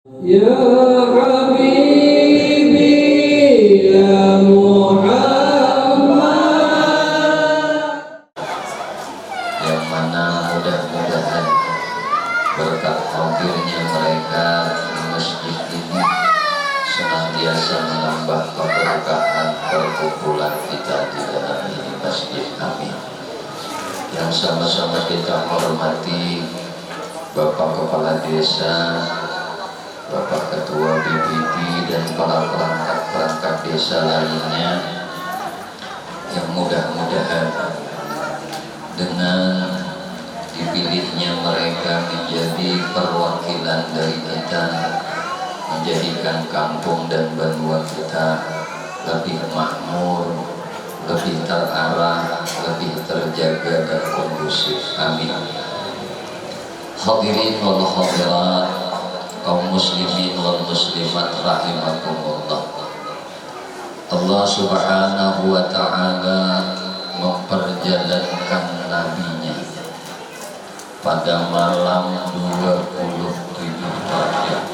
Ya Habibi ya Muhammad, yang mana mudah-mudahan berkat hadirnya mereka di masjid ini senantiasa menambah keberkahan perkumpulan kita di dalam ini masjid. Amin. Yang sama-sama kita hormati Bapak Kepala Desa, Bapak Ketua BPD dan para perangkat-perangkat desa lainnya, yang mudah-mudahan dengan dipilihnya mereka menjadi perwakilan dari kita, menjadikan kampung dan benua kita lebih makmur, lebih terarah, lebih terjaga dan kondusif. Amin. Hadirin wal hadirat, kaum muslimin wal muslimat rahimakumullah. Allah Subhanahu wa ta'ala memperjalankan nabinya pada malam 27 Rajab,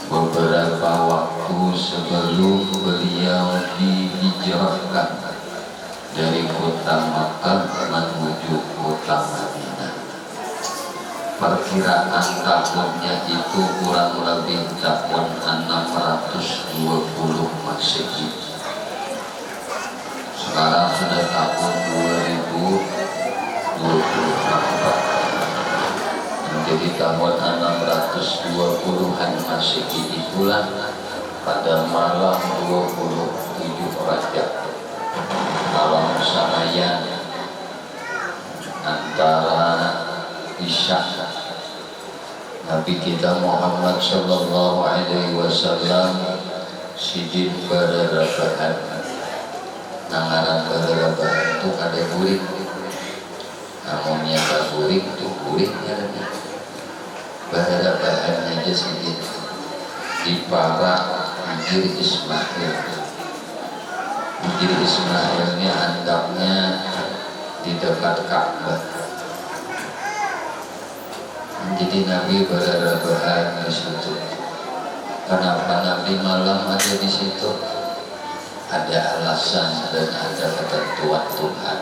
beberapa waktu sebelum beliau dihijrahkan dari kota Makkah menuju kota Madinah. Perkiraan tahunnya itu kurang lebih tahun 620 Masehi. Sekarang sudah tahun 2024. Jadi tahun 620-an Masehi itulah pada malam 27 Rajab, malam samayan antara Isya, Nabi kita Muhammad sallallahu alaihi wasallam sidin bererabahan. Nangaran bererabahan itu kada guring, namunnya tak guring itu guring karena bererabahan aja sidin di para Hijir Ismail. Hijir Ismailnya andaknya di dekat Ka'bah. Jadi Nabi bererabahan di situ. Kenapa Nabi malam ada di situ? Ada alasan dan ada ketentuan Tuhan.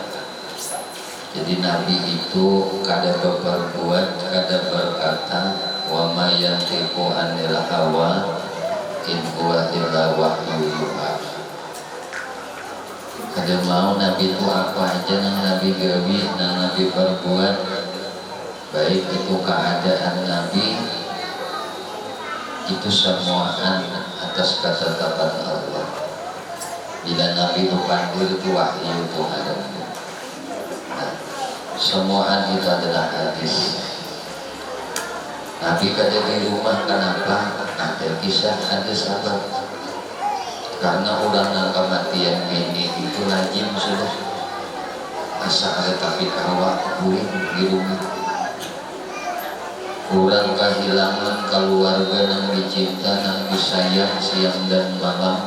Jadi Nabi itu kada berbuat, kada berkata, wa ma yantiqu anil hawa in huwa illa wahyu yuha. Kada mau Nabi itu apa aja nang Nabi gawi, nang Nabi berbuat, baik itu keadaan Nabi itu semuaan atas ketetapan Allah. Bila Nabi itu panggil itu wahyu Tuhan. Nah, semuaan itu adalah hadis. Nabi kada di rumah, kenapa? Ada kisah, ada sahabat. Karena orang yang kematian ini itu lazim sudah asal ada tapi kawak boleh di rumah. Orang kehilangan keluarga yang dicinta, yang disayang siang dan malam,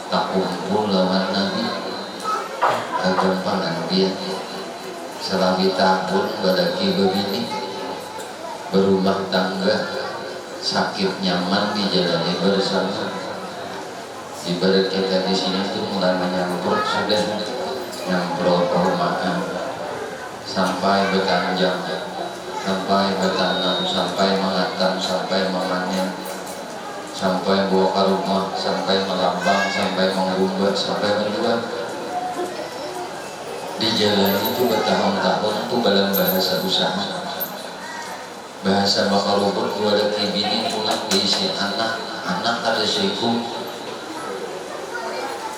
tak kumpul lawan Nabi. Kegampangan dia selagi tahun badaki begini, berumah tangga, sakit nyaman dijalani bersama. Ibarat kita di sini tuh mulai menyambut sudah nyamprot perumahan sampai bertanjang, sampai bertanam, sampai mengatam, sampai memanen, sampai bawa ke rumah, sampai melambang, sampai mengumbat, sampai menjual. Di jalan itu bertahun-tahun itu dalam bahasa usaha, bahasa bakal lubur keluarga kibini pulang diisi anak ada seikum,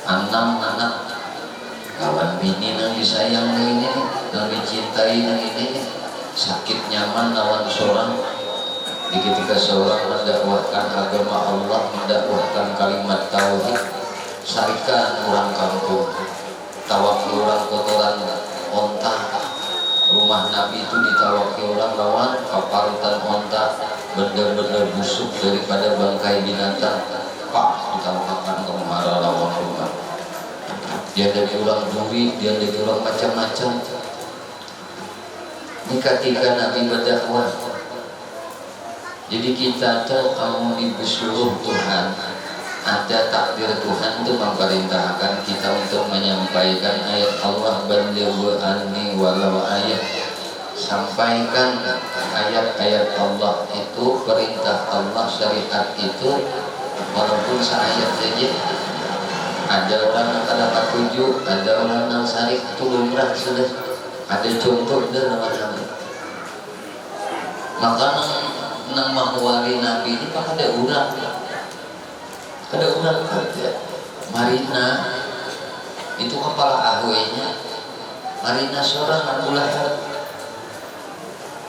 anak kawan bini yang disayang ini, yang dicintai ini, sakit nyaman lawan seorang. Di ketika seorang mendakwahkan agama Allah, mendakwahkan kalimat tauhid, sarikan orang kampung, tawaki orang kotoran onta. Rumah Nabi itu ditawaki orang lawan kaparutan onta, benda-benda busuk daripada bangkai binatang. Pak, ditawakan kemara lawan rumah. Dia dari orang duri, dia dari orang macam-macam. Ini ketika Nabi berdakwah, Jadi kita tuh kamu disuruh Tuhan, ada takdir Tuhan itu memerintahkan kita untuk menyampaikan ayat Allah, balighu anni walau ayat. Sampaikan ayat-ayat Allah itu, perintah Allah, syariat itu walaupun seayat saja. Ada orang yang dapat tujuh, ada orang yang sarik itu lumrah sudah. Ada contoh dalam Nabi. Maka nang mahwali Nabi ini pak ada urang kerja. Marina itu kepala ahwenya. Marina seorang Abu Lahab.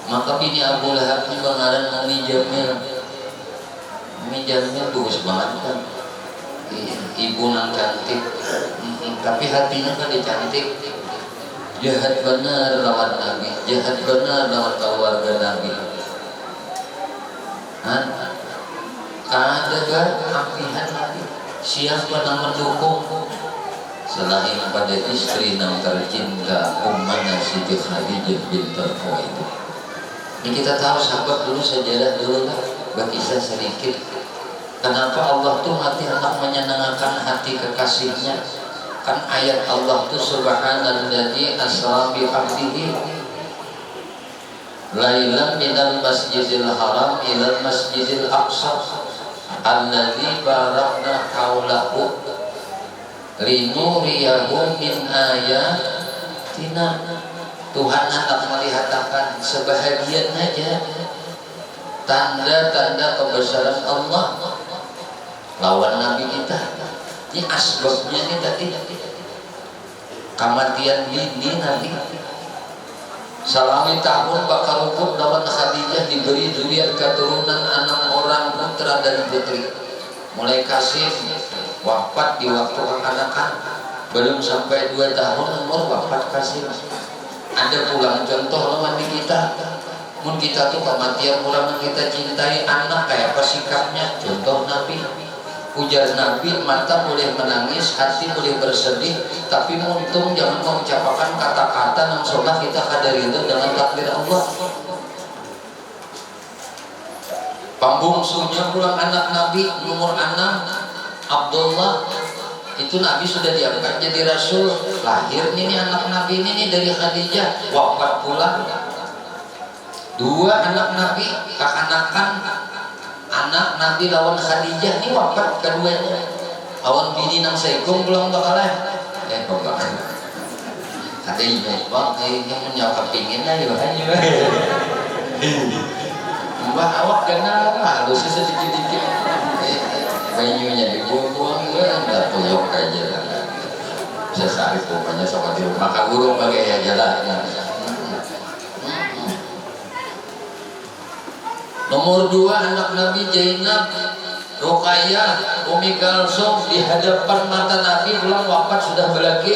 Maka bini Abu Lahab ini banggaran Umi Jamil. Umi Jamil bagus banget kan. Ibu nang cantik, tapi hatinya kan cantik. Jahat benar lawan Nabi, jahat benar lawan keluarga Nabi. Ada kan apihan Nabi. Siapa yang mendukung selain pada istri yang tercinta Ummana Siti Khadijah bintul Khuwailid. Ini kita tahu sahabat dulu, sejarah dulu lah, berkisah sedikit. Kenapa Allah tuh hati hendak menyenangkan hati kekasihnya? Kan ayat Allah tuh subhanalladzi asra bi 'abdihi lailan minal masjidil haram ilal masjidil aqsa alladzi barakna haulahu linuriyahu min ayatina. Tuhan hendak melihatkan sebahagian aja tanda-tanda kebesaran Allah lawan Nabi kita. Ini asbabnya ini tadi kematian bini Nabi. Salami tahun bakal rukun lawan Khadijah diberi zuriat keturunan 6 orang putra dan putri. Mulai Kasim wafat di waktu kekanakan, belum sampai 2 tahun umur wafat Kasim. Ada pulang contoh lawan di kita. Mun kita tuh kematian orang yang kita cintai, anak kayak apa sikapnya? Contoh Nabi. Ujar Nabi, mata boleh menangis, hati boleh bersedih, tapi untung jangan mengucapkan kata-kata yang seolah kita kadar itu dengan takdir Allah. Pambungsunya pulang anak Nabi nomor 6, Abdullah. Itu Nabi sudah diangkat jadi Rasul. Lahir nih anak Nabi ini dari Khadijah, wafat pula. 2 anak Nabi kekanakan. Anak Nabi lawan Khadijah ini wafat keduanya. Awan bini nang seikung belum bakalan. Kok bakalan. Ada ini bang, ini menyapa pingin aja aja. Mbah awak kenal halus sedikit-sedikit. Banyunya dibuang-buang enggak tuyok aja. Saya sari pokoknya sama di rumah kaguru pakai ya jalannya. Nomor 2 anak Nabi Zainab, Ruqayyah, Umi Kalsum di hadapan mata Nabi belum wafat sudah belaki.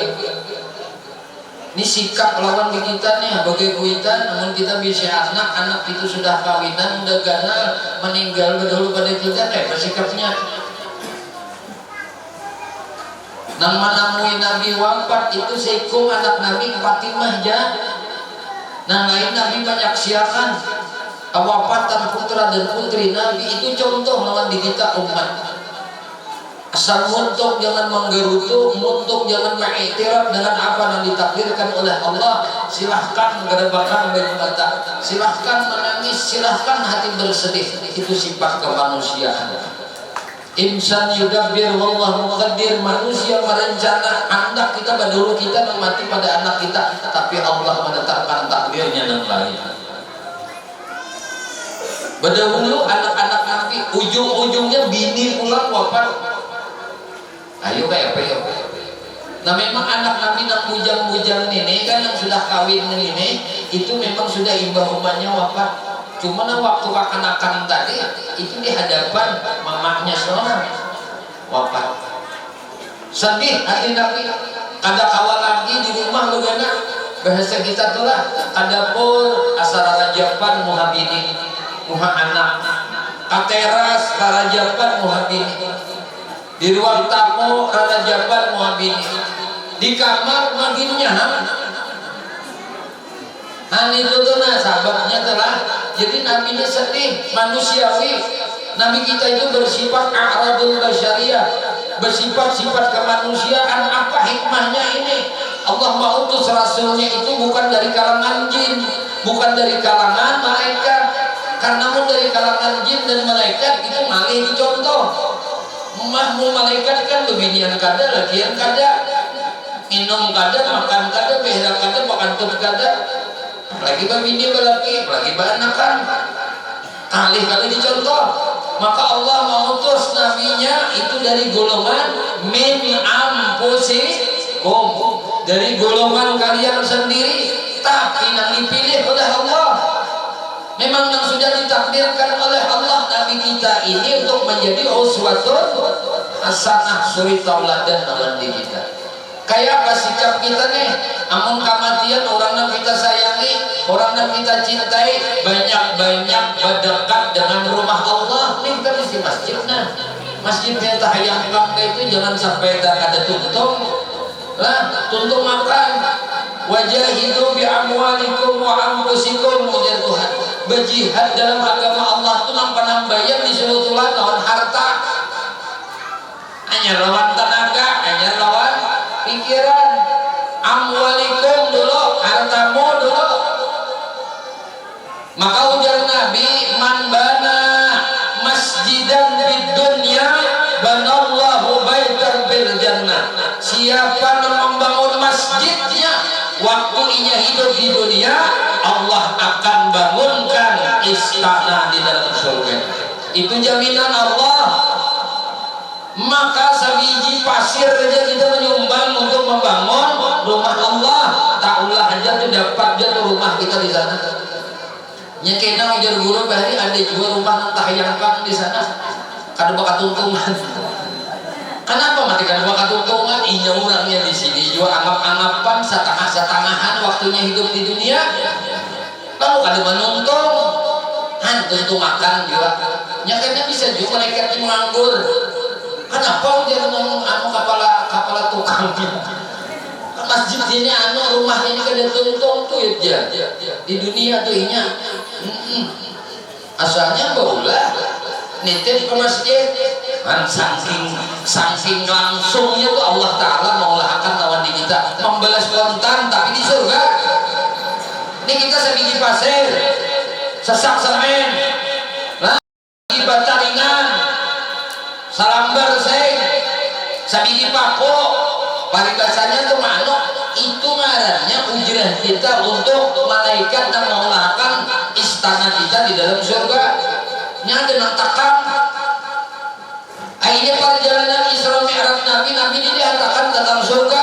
Ini sikap lawan di kita nih, bagai kuitan, namun kita bisa anak itu sudah kawinan, udah ganal, meninggal dahulu pada kita, kayak bersikapnya. Nang manamui Nabi wafat itu seikum anak Nabi Fatimah aja. Nah lain Nabi banyak siakan wafatan putra dan putri Nabi itu contoh lawan di kita umat. Asal muntuk jangan menggerutu, muntuk jangan mengiktiraf dengan apa yang ditakdirkan oleh Allah. Silahkan gerebakan baju mata, silahkan menangis, silahkan hati bersedih. Itu sifat kemanusiaan. Insan yudabbir wallahu muqaddir. Manusia merencana anak kita dulu kita mati pada anak kita, tapi Allah menetapkan takdirnya yang lain. Berdahulu anak-anak Nabi ujung-ujungnya bini pulang wafat. Ayo kayak apa ya? Nah memang anak Nabi yang bujang-bujang ini kan yang sudah kawin ini itu memang sudah imbah rumahnya wafat. Cuma waktu kekanakan tadi itu di hadapan mamanya seorang wafat. Sedih hati Nabi. Kada kawal lagi di rumah begana. Bahasa kita tuh lah. Kada pun asal rajapan muhabini. Muha anak kateras karajapan muhabini, di ruang tamu karajapan muhabini, di kamar maginnya han itu tuh nah sahabatnya telah Jadi Nabi ini sedih, manusiawi. Nabi kita itu bersifat a'radul basyariyah, bersifat-sifat kemanusiaan. Apa hikmahnya ini? Allah mengutus rasulnya itu bukan dari kalangan jin, bukan dari kalangan malaikat. Karena dari kalangan jin dan malaikat itu malih dicontoh. Mahmu malaikat kan beginian kada, lagian kada, minum kada, makan kada, berak kada, pakantut kada. Lagi babini balaki, lagi banakan. Alih kali dicontoh. Maka Allah mengutus nabinya itu dari golongan min anfusikum, dari golongan kalian sendiri, tapi yang dipilih oleh Allah. Memang yang sudah ditakdirkan oleh Allah Nabi kita ini untuk menjadi uswatun hasanah, suri tauladan dalam diri kita. Kayak apa sikap kita nih? Amun kematian orang yang kita sayangi, orang yang kita cintai, banyak-banyak berdekat dengan rumah Allah. Ini kita di masjidnya, masjidnya tahayang itu jangan sampai ada tuntung lah, tuntung makan. Wajahidu bi amwalikum wa anfusikum, ujar Tuhan. Berjihad dalam agama Allah itu nampak-nampayan disuruh Tuhan lawan harta, hanya lawan tenaga, hanya lawan pikiran. Amwalikum dulu, hartamu dulu. Maka ujar Nabi, man bana masjidan fid dunya banallahu baitan fil jannah. Siapa yang membangun masjidnya waktu ia hidup di dunia, Allah akan bangunkan istana di dalam surga. Itu jaminan Allah. Maka sebiji pasir saja kita menyumbang untuk membangun rumah Allah. Taulah aja tuh dapat aja tuh rumah kita di sana. Nyekena ujar guru bahari ada juga rumah tahayangkan di sana. Kada bakat tuntungan. Kenapa mati kada bakat tuntungan? Inya orangnya di sini juga anggap-anggapan setengah-setengahan waktunya hidup di dunia. Lalu kada menuntung. Tuntung makan juga. Nyekena bisa juga mereka menganggur. Kenapa dia ngomong kepala tukangnya? Masjid ini rumah ini kada tuntung tuh ya di dunia tuh inya. Asalnya baulah nitip ke masjid. Saking langsungnya tuh Allah Ta'ala mengolahkan lawan di kita, membalas kontan tapi di surga. Ini kita sebiji pasir, sesak semen, lagi bata ringan, salambar seng, sabili pako, paribasanya tuh manuk. Itu ngarannya ujrah kita untuk malaikat yang mengolahkan istana kita di dalam surga. Ini ada nantakan. Akhirnya perjalanan Isra Mi'raj Nabi ini diatakan tentang surga,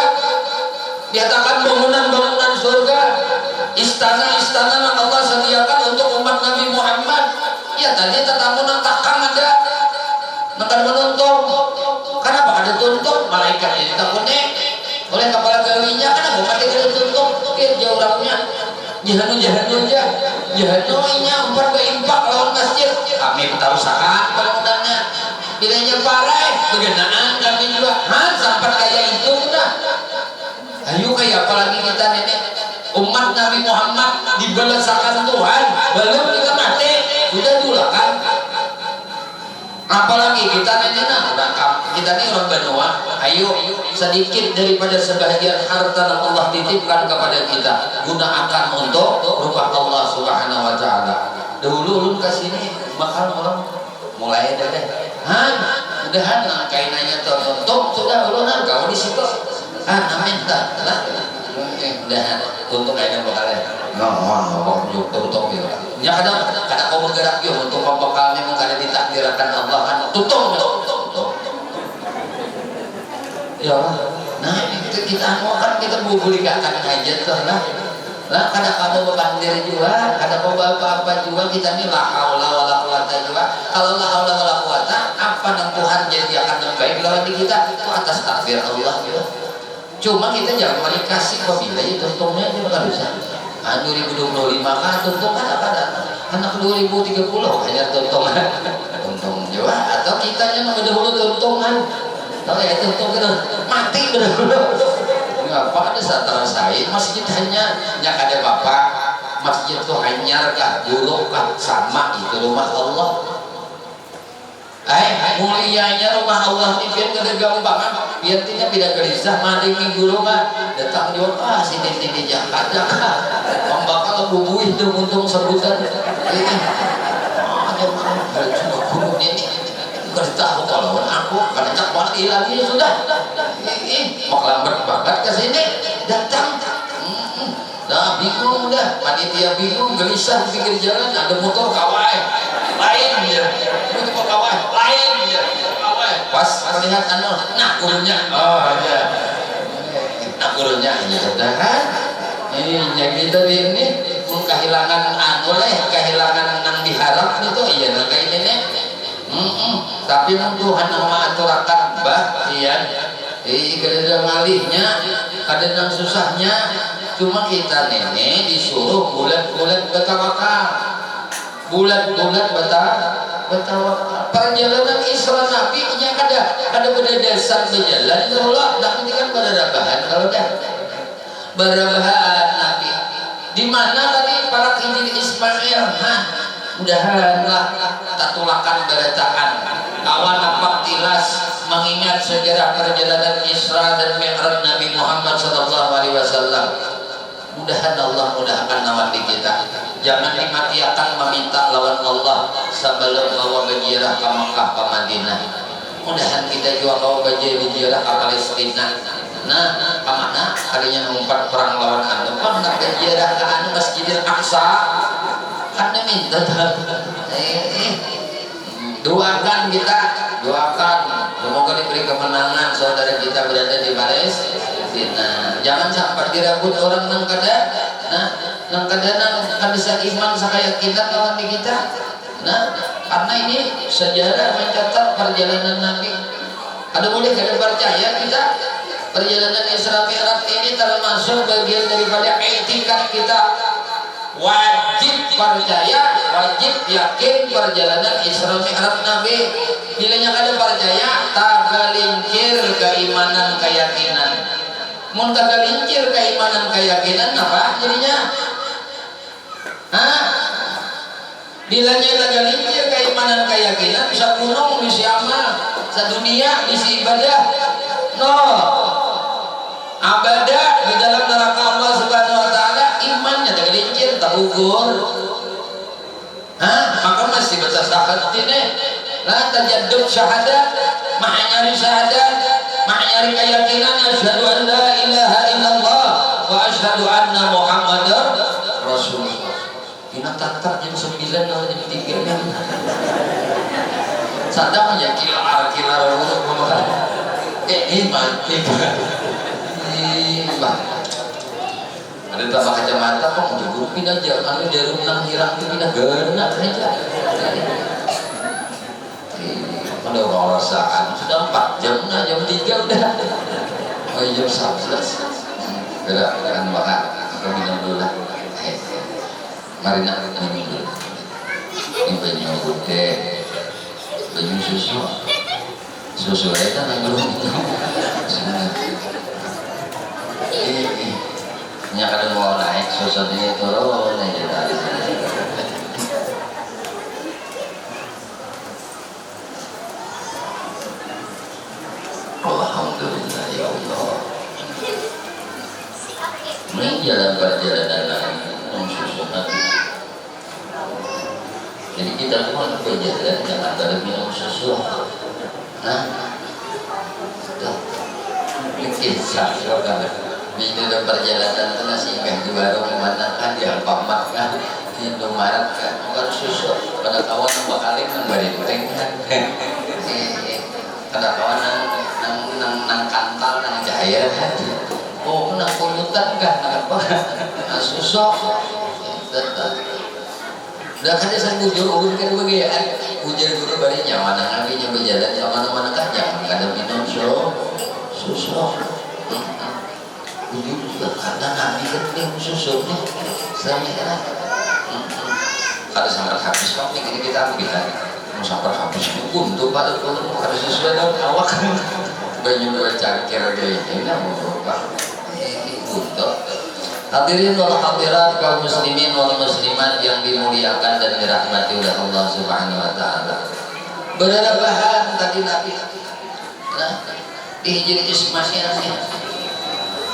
diatakan bangunan-bangunan surga, istana-istana yang Allah sediakan untuk umat Nabi Muhammad. Ya tadi tetamu nantakan ada. Makan menuntung. Kenapa ada tuntung? Malaikat ini takutnya oleh kepala gawinya kan aku mati kada tuntung. Biar jauh orangnya jahanu nya umpat berimpak lawan masjid. Kami tahu usaha bangunannya. Bilanya parai begenaan kami juga. Sampai kayak itu udah. Ayo kayak apalagi kita nenek umat Nabi Muhammad dibalasakan Tuhan belum kita mati udah dulu kan. Apalagi kita ini kita ini orang benua. Ayo sedikit daripada sebahagian harta yang Allah titipkan kepada kita gunakan untuk rumah Allah Subhanahu wa Ta'ala. Dahulu ulun ke sini bakal orang mulai deh. Udahan kainannya tutup sudah ulun kau di situ. Minta lah. Udahan untuk kainan bakal tutup gitu. Ya kadang kau bergerak yuk untuk membakalnya mengkada ditakdirkan Allah kan tutup. Ya Allah. Nah kita kan kita bubulikan aja tuh lah. Lah kadang kamu berbandir juga, kadang kau apa-apa juga kita ini la haula wala quwata juga. Kalau la haula wala quwata apa yang Tuhan jadi akan yang baik lawan di kita itu atas takdir Allah gitu. Cuma kita jangan dikasih apabila ya tuntungnya juga nggak bisa. 2025 kan tuntung kan apa anak 2030 hanya tuntung juga atau kitanya yang dahulu tuntungan. Kalau ya tuntung kita mati benar-benar. Apa ada saat saya masjid hanya ada bapak masjid itu hanyar kah, buruk kah, sama itu rumah Allah. Mulianya rumah Allah ini biar kada gampangan, biar tidak gelisah mandi minggu rumah datang di sini di Jakarta kah, pembakal bubu itu untung sebutan ini cuma gunung ini nggak tahu kalau aku karena tak mati lagi sudah mau lambat banget ke sini datang. Nah bingung udah, panitia bingung, gelisah di pinggir jalan ada motor kawai lain ya, motor kawai lain ya, kawai pas melihat nah gurunya, oh ya, nah gurunya ini sudah kan, yang kita ini kehilangan kehilangan nang diharap itu iya nang kayak ini nih. Tapi nang Tuhan nang mengaturakan bah iya kadang ngalihnya kadang nang susahnya, cuma kita nenek disuruh bulat-bulat bertawakal, bulat-bulat bertawakal. Perjalanan Isra Nabi nya kada berdasar berjalan Allah, tapi kan berdarabahan kalau dah berdarabahan Nabi di mana tadi para Injil Ismail. Mudahanlah tatulakan berataan kawan apa tilas mengingat sejarah perjalanan Isra dan Mi'raj Nabi Muhammad SAW. Mudahan Allah mudahkan lawan di kita, jangan dimatiakan meminta lawan Allah sebelum bawa berjirah ke Makkah ke Madinah. Mudahan kita juga bawa berjirah ke Palestina. Nah, kemana? Kalinya ngumpat perang lawan anu kan nak berjirah ke anu Masjidil Aqsa. Anda minta doakan kita, doakan semoga diberi kemenangan saudara kita berada di Palestina. Jangan sampai dirabut orang nang kada bisa iman sakaya kita kawan di kita. Nah, karena ini sejarah mencatat perjalanan Nabi. Ada boleh kada percaya kita perjalanan Isra Mi'raj ini termasuk bagian daripada etika kita. Wajib percaya, wajib yakin perjalanan Isra Mi'raj Nabi. Bilanya kada percaya, tagalincir keimanan keyakinan. Mun tagalincir keimanan keyakinan apa jadinya? Bilanya tagalincir keimanan keyakinan bisa gunung, bisa amal, sedunia, bisa ibadah. No. Abadah di dalam neraka Allah Subhanahu wa taala imannya tergelincir terukur. Maka masih batas syahadat ini la tajaddud syahadat, maha nyari syahadat, maha nyari keyakinan asyhadu an la ilaha illallah wa asyhadu anna muhammadar rasulullah. Kita tatar jam 9 atau jam 3 kan. Sadang ya kilar urut memakan. Iman. Ada tambah kacamata kok udah guru pindah aja, anu jarum nang hirang itu pindah genak aja. Ada orang rasaan sudah 4 jam, nah jam 3 udah. Oh jam 11. Gerakan bahan, kita minum dulu lah. Mari nak minum dulu. Ini banyu teh, banyu susu aja kan belum itu. Nya kada mau naik susunya turun aja dari sini. Alhamdulillah ya Allah. Ini jalan perjalanan lagi susu Nabi. Jadi kita mau berjalan jangan ada minum susu. Bikin sakit banget. Di dalam perjalanan tengah singgah di warung mana kan di Alfamart kan di Indomaret kan bukan susu pada kawan yang bakalin kan barinteng kan pada kawan nang kantal nang jahir kan nang pulutan kan apa susu udah kan saya bujur ulun kan bagian ujar guru barinya mana ngabinya berjalan sama mana kan jangan kada minum susu ini juga karena Nabi kan minum susu nih selama kada sampai habis kok ini kita ambil mau sampai habis untuk pada kalau harus sesuai dengan awak banyak dua cangkir gaya ini mau berubah untuk Hadirin wal hadirat kaum muslimin wal muslimat yang dimuliakan dan dirahmati oleh Allah Subhanahu wa taala. Berada bahan tadi Nabi. Nah, hijir ismasnya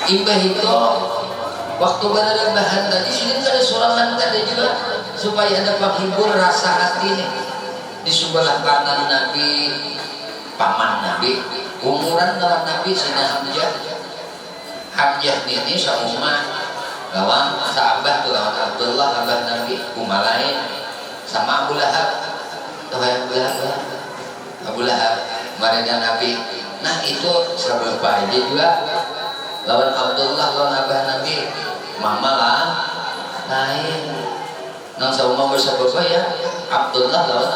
imbah itu waktu berada bahan tadi sudah ada surangan tadi juga supaya ada penghibur rasa hati nih. Di sebelah kanan Nabi paman Nabi, umuran dengan Nabi Sina Hamzah. Hamzah ini seumah lawan sahabat tuh lawan Abdullah abah Nabi lain sama Abu Lahab tahu ya Abu Lahab mereka Nabi. Nah itu seberapa aja juga lawan Abdullah lawan abah Nabi mama lah lain nang sama bersabda ya Abdullah lawan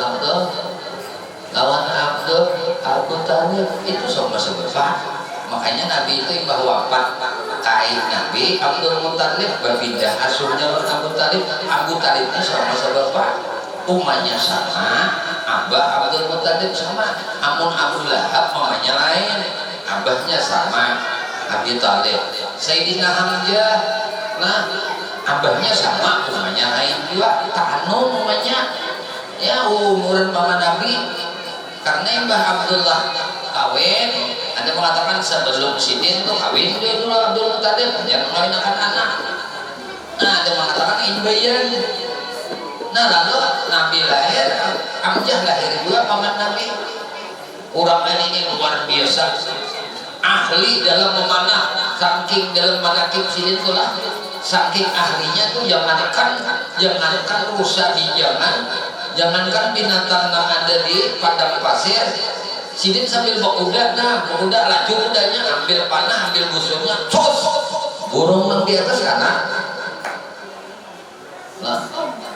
Abdul Abu Talib itu sama seberapa. Makanya Nabi itu imbah wafat kain Nabi Abdul Muttalib berpindah asuhnya Abu Talib. Abu Talib ini sama bapak umahnya sama abah Abdul Muttalib sama. Amun Abu Lahab mamanya lain abahnya sama Abi Talib. Sayyidina Hamzah nah abahnya sama umahnya lain juga Ta'anum umahnya ya umuran mama Nabi. Karena imbah Abdullah kawin ada mengatakan sebelum Sidin tuh kawin dulu Abdul Muttalib jangan mengawinkan anak. Nah ada mengatakan inbayan. Nah lalu Nabi lahir Hamzah lahir juga paman Nabi. Orang ini luar biasa ahli dalam memanah saking dalam manakib Sidin tuh lah saking ahlinya tuh jangankan rusa jangankan binatang yang ada di padang pasir. Sidin sambil berkuda, berkuda laju kudanya, ambil panah, ambil busurnya, cos, burung yang di atas kanan. Nah,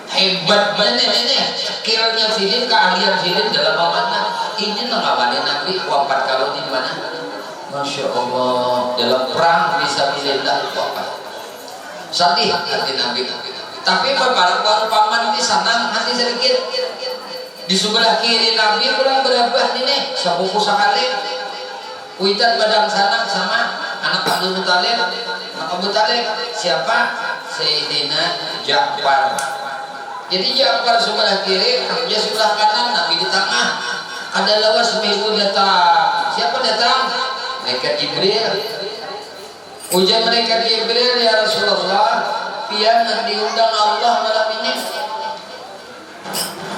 hebatnya ini, skillnya Sidin, keahlian Sidin dalam memanah. Ini mengamani Nabi wafat kalau di mana? Masya Allah, dalam perang bisa bilillah wafat. Sedih hati Nabi. Tapi baru paman ini senang hati sedikit. Di sebelah kiri Nabi kurang berabah nih sepupu sekali Witan badang sanak sama anak Abdul Muttalib. Anak Abu Talib siapa? Sayyidina Ja'far. Jadi Ja'far sebelah kiri, Hamzah sebelah kanan, Nabi di tengah. Ada lawas minggu datang. Siapa datang? Malaikat Jibril. Ujian malaikat Jibril, ya Rasulullah, pian diundang Allah malam ini.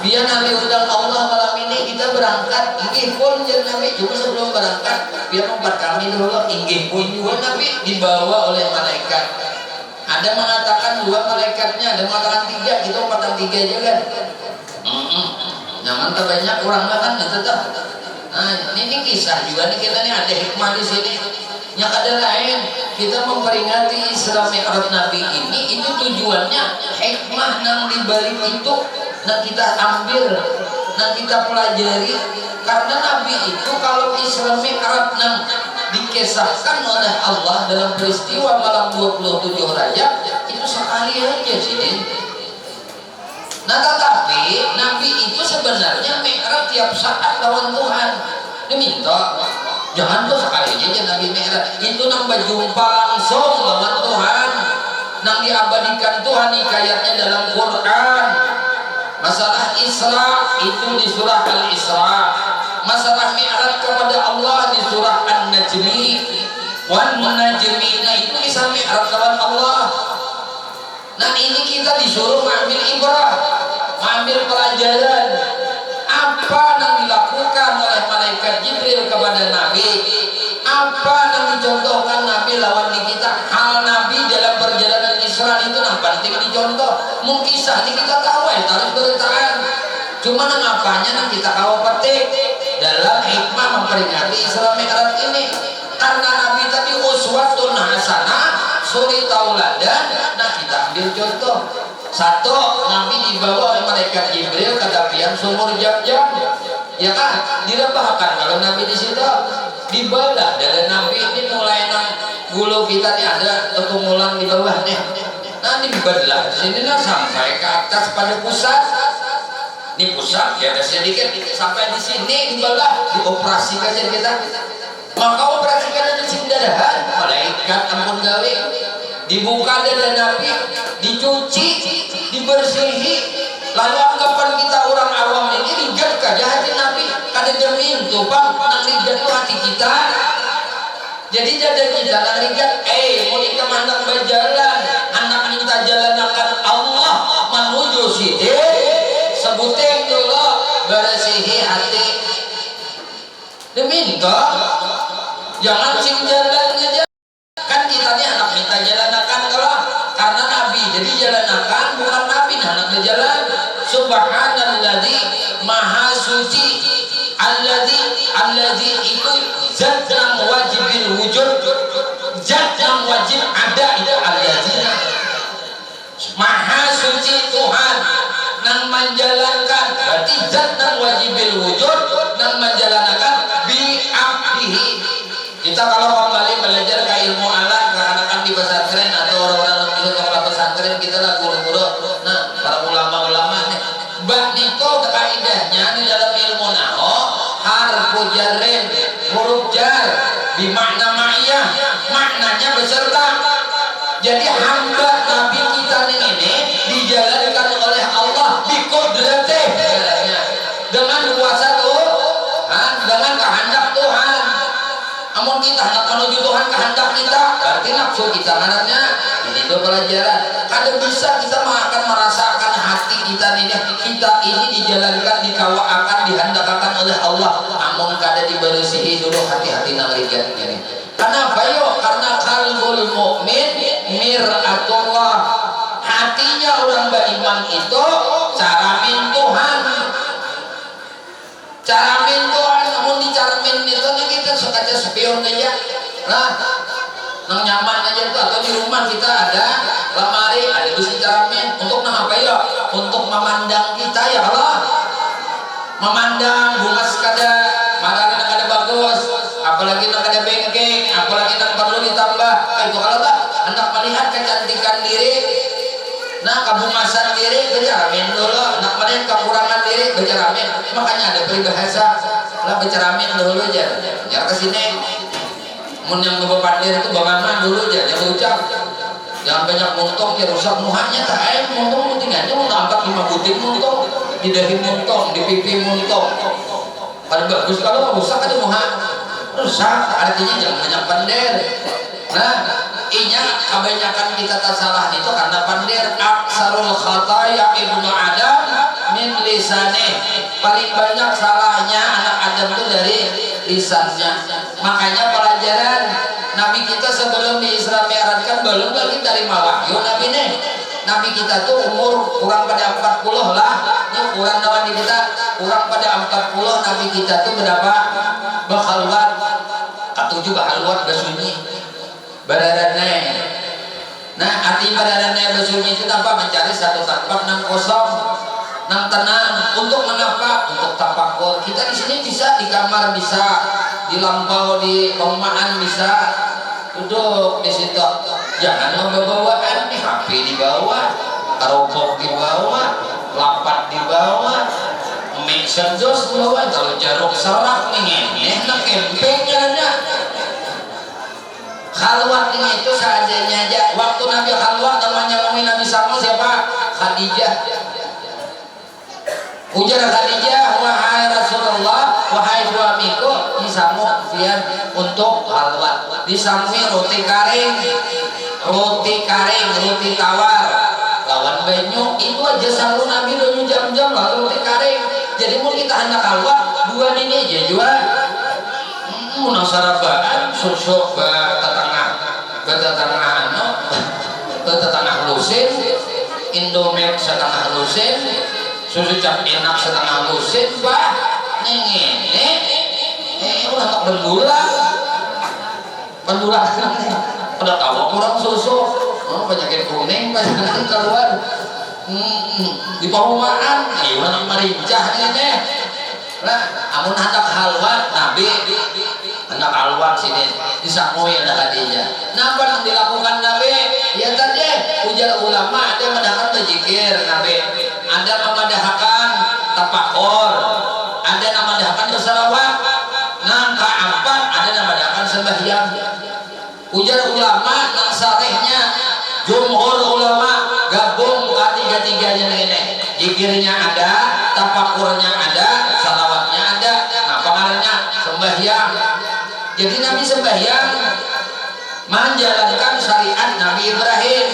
Biar Nabi undang Allah malam ini kita berangkat. Inggih pun jadi Nabi cuma sebelum berangkat biar membuat kami dulu. Inggih pun juga Nabi dibawa oleh malaikat. Ada mengatakan 2 malaikatnya, ada mengatakan 3. Kita empatan 3 juga. Nyaman terbanyak orang kan tetap. Nah ini kisah juga nih kita nih ada hikmah di sini. Yang ada lain kita memperingati Isra Mi'raj Nabi ini itu tujuannya hikmah yang dibalik itu. Nah kita ambil, nah kita pelajari karena Nabi itu kalau Isra Mi'raj dikisahkan oleh Allah dalam peristiwa malam 27 Rajab itu sekali aja sih. Nah tetapi Nabi itu sebenarnya Mi'raj tiap saat lawan Tuhan. Diminta jangan tuh sekali aja Nabi Mi'raj itu nambah jumpa langsung lawan Tuhan, nang diabadikan Tuhan hikayatnya dalam Quran. Masalah Isra itu di surah Al-Isra, masalah Mi'raj kepada Allah di surah An-Najmi. Wan Najmina itu kisah Mi'raj kepada Allah. Nah ini kita disuruh mengambil ibrah, mengambil pelajaran apa yang dilakukan oleh malaikat Jibril kepada Nabi, apa yang dicontohkan Nabi lawan di kita. Hal Nabi dalam perjalanan Isra itu yang penting dicontoh. Mungkin kisah ini kita tahu ya harus bertahan. Cuma apanya yang kita tahu petik dalam hikmah memperingati Isra Mi'raj ini. Karena Nabi tadi uswatun hasanah, suri tauladan. Nah kita ambil contoh. Satu, Nabi dibawa oleh malaikat Jibril ke tepian sumur Jam-Jam. Ya kan? Direbahkan kalau Nabi di situ dibalah dari Nabi ini mulai gulu kita nih ada ketumulan di bawah nih. Nah dibelah sini nah sampai ke atas pada pusat. Ini pusat ya ada sedikit sampai di sini dibelah, dioperasikan aja kita. Maka operasikan aja sini dadahan malaikat ampun gawe dibuka dada Nabi, dicuci, dibersihi. Lalu anggapan kita orang awam ini rigat kaja hati Nabi, kada jamin tuh bang, nang rigat tuh hati kita. Jadi dada kita nang rigat, mau nikah anak berjalan, anak minta jalan akan Allah menuju sini. Sebutin dulu bersihi hati. Diminta, jangan sing jalan aja. Kan kita nih anak minta jalan akan kalau karena Nabi, jadi jalan akan bukan Nabi, anak jalan. Subhanalladzi maha suci, alladzi itu zat yang wajibil wujud, zat yang wajib ada itu alladzi. Maha suci Tuhan nang menjalankan, berarti zat yang wajibil wujud nang menjalankan bi abdihi. Kita kalau kembali belajar ke ilmu alat, anak-anak di pesantren atau orang-orang di sekolah pesantren, kita lah guru-guru, nah para ulama-ulama nih, bak niko kaidahnya di dalam ilmu naho harfu jarrin, huruf jar bimakna ma'iyah, maknanya beserta. Jadi hamba Nabi kita ini dijalankan oleh Allah biqudratih, dengan kuasa Tuhan, dengan kehendak Tuhan. Namun kita hendak menuju Tuhan kehendak kita, berarti nafsu kita kanannya. Ini itu pelajaran. Kadang bisa kita akan merasakan hati kita ini dijalankan, dikawaakan, dihendakkan oleh Allah. Namun kadang dibersihi dulu hati-hati nang rigat ini. Kenapa yo? Karena qalbul mukmin mir'atullah. Hatinya orang beriman itu cermin Tuhan. Cermin Tuhan, namun di cermin itu kita suka aja spion aja. Nah, nang nyaman aja tuh, atau di rumah kita ada lemari, ada besi cermin untuk nang apa ya? Untuk memandang kita ya Allah. Memandang bunga sekada, madang nang ada bagus, apalagi nang ada bengkeng, apalagi nang perlu ditambah. Itu kalau tak hendak melihat kecantikan diri, nah kebumasan diri bercermin dulu, nak melihat kekurangan diri bercermin. Makanya ada peribahasa lah bercermin dulu aja, jangan kesini. Mun yang ngebepandir itu bagaimana dulu aja, jangan ucap, jangan banyak muntung, ya rusak muhanya. Tak muntung tinggalnya mau angkat 5 butir muntung, di dahi muntung, di pipi muntung. Pada bagus kalau rusak ada muha, rusak artinya jangan banyak pandir. Nah, inya kebanyakan kita tak salah itu karena pandir. Aksarul khataya ibnu Adam min lisane, paling banyak salahnya anak Adam itu dari lisannya. Makanya pelajaran Nabi kita sebelum di Isra Mi'raj belum lagi dari wahyu Nabi nih. Nabi kita tuh umur kurang pada 40 lah. Ini kurang lawan di kita kurang pada 40. Nabi kita tuh berapa? Berkhalwat. Ketujuh berkhalwat bersunyi. Beradanai. Nah, arti beradanai bersunyi itu tanpa mencari satu tempat nang kosong, nang tenang. Untuk mengapa? Untuk tafakur. Kita di sini bisa di kamar, bisa di lampau, di perumahan bisa duduk di situ. Jangan membawa-bawaan nih, HP di bawah, rokok di bawah, lapat di bawah, mixer jos di bawah. Kalau jaruk serak nih, enak kempengnya ada. Khalwat ini itu seadanya aja. Waktu Nabi khalwat namanya ngomongin Nabi sama siapa? Khadijah. Ujar Khadijah, wahai Rasulullah, wahai suamiku, disamu biar untuk khalwat. Disami roti kering, roti tawar, lawan banyu. Itu aja samu Nabi dulu jam-jam lalu roti kering. Jadi mau kita hendak khalwat, dua ini aja jual. Munasarabaan susuk tetangah lusin, Indomilk setengah lusin, susu cap enak setengah lusin, bah ini udah tak bergula udah tahu kurang susu, penyakit kuning banyak keluar di perumahan, ayo nang merincah nih. Nah, amun hendak halwat Nabi hendak halwat sini disakui ada Khadijah. Nah, apa yang dilakukan Nabi? Ya tadi ujar ulama ada mendahkan berzikir Nabi, ada memadahkan tafakur, ada memadahkan bersalawat. Nah, keempat ada memadahkan sembahyang. Ujar ulama nang salehnya jumhur ulama gabung tiga-tiganya ini. Zikirnya ada, tafakurnya ada, salawatnya ada. Nah, pengaruhnya sembahyang. Jadi Nabi sembahyang menjalankan syariat Nabi Ibrahim.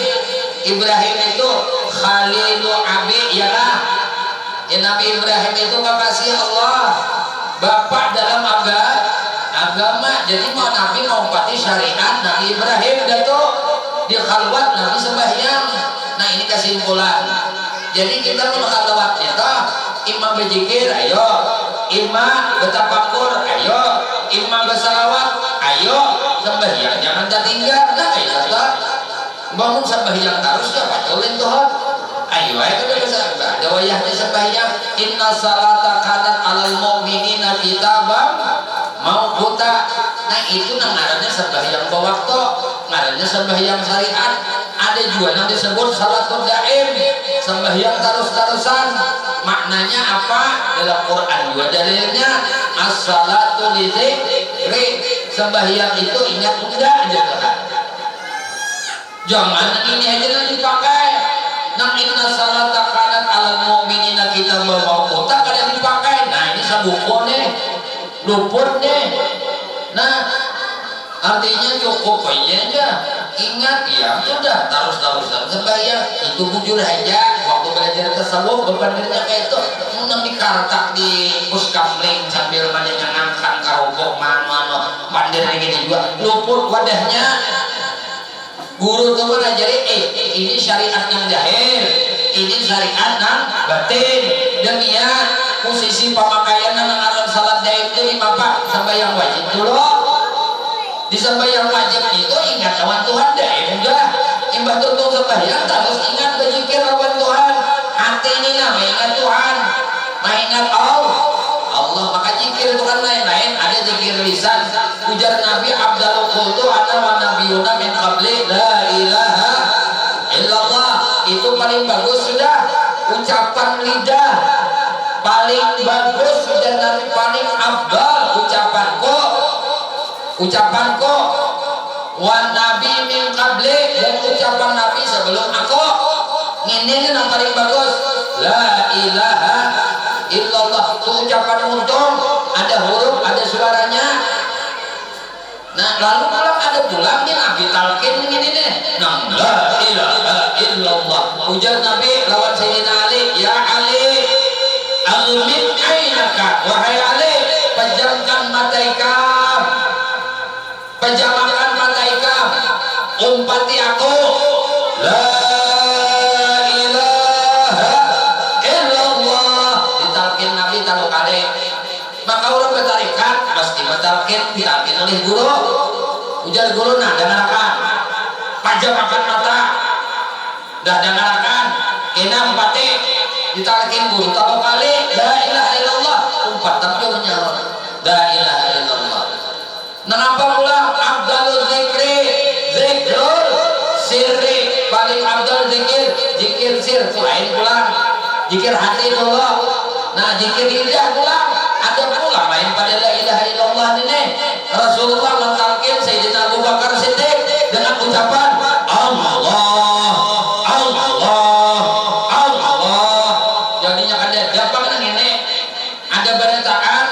Ibrahim itu Khalilu Abi yalah. Ya, Nabi Ibrahim itu kekasih Allah, bapak dalam agama. Jadi mau Nabi ngompati syariat Nabi Ibrahim datuk di khalwat Nabi sembahyang. Nah, ini kesimpulan. Jadi kita mau khalwatnya toh imam berzikir ayo, imam bertafakur ayo, imam bersalawat ayo, sembahyang jangan tertinggal. Nah, kayak toh bangun sembahyang terus ya patulin tuh. Ayo kita ada wayahnya sembahyang. Inna salata kanat alal mu'minina kitabam mauquta. Nah, itu ngarannya sembahyang waktu, ngarannya sembahyang syariat. Ada juga yang disebut salatul daim, sembahyang terus-terusan. Maknanya apa? Dalam Quran juga dalilnya as-salatu lidzikri. Sembahyang itu ingat mudah aja Tuhan. Jangan ini aja yang dipakai. Nah, inna salata kanat alal mu'minina kitabam mauquta kada dipakai. Nah, ini sabuko nih, luput nih. Nah, artinya cukup aja ingat ya sudah terus-terusan sembahyang. Itu bujur aja waktu belajar tasawuf bebannya kayak itu menang di kartak di puskamling sambil mananya ngangkat karobok mana pandir gini juga luput wadahnya. Guru tuh mengajari ini syariat yang zahir, ini syariat yang batin. Demikian musisi pemakaian nang aran salat daim itu di bapak sembahyang wajib dulu. Di sembahyang wajib itu ingat lawan Tuhan daim juga. Imbah tutup sembahyang terus ingat berzikir lawan Tuhan. Hati ini nama ingat Tuhan, ingat Allah. Maka zikir itu kan lain-lain. Ada zikir lisan. Ujar Nabi Abdul Qultu ana wa nabiyuna min qabli la ilaha illallah. Itu paling bagus sudah ucapan lidah. Paling bagus dan Nabi paling abdal ucapanku wa nabi min qabli, dan ucapan Nabi sebelum aku. Ini yang paling bagus la ilaha illallah. Itu ucapan untung, ada huruf, ada suaranya. Nah, lalu pulang ada pulang nih Nabi talqin begini nih. Nah, la ilaha illallah. Ujar Nabi lawan Sayyidina Ali, ya Ali, aghmid ainaka, wahai Ali, pejamkan mataikam, pejamkan mataikam, umpati aku, la ilaha illallah. Ditalqin Nabi tahu kali. Maka orang bertarikat pasti bertalqin ditalqin oleh guru. Ujar guru, nah dengarkan, pejamkan mata, dah dengarkan, kena umpati. Ditalqin guru tahu kali, la ilaha illallah, umpat tapi dia menyalon, la ilaha illallah. Kenapa pula abdalul zikri, zikrul sirri, paling abdal zikir sir, lain pula zikir hati dulu. Nah, zikir lidah pula ada pula lain pada la ilaha illallah ini. Rasulullah mentalkin Sayyidina Abu Bakar Siddiq dengan ucapan Allah, jadinya ada gampang ini. Ada beritaan.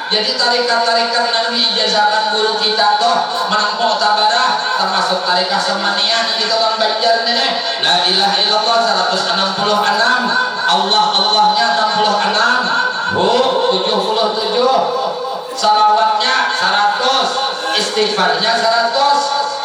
Jadi tarikat-tarikat Nabi ijazahkan guru kita toh menampung tabarah, termasuk tarikat Semaniyah yang kita orang Banjar ini. La ilaha illallah 166, Allahnya 66, 77, salawatnya 100, istighfarnya 100.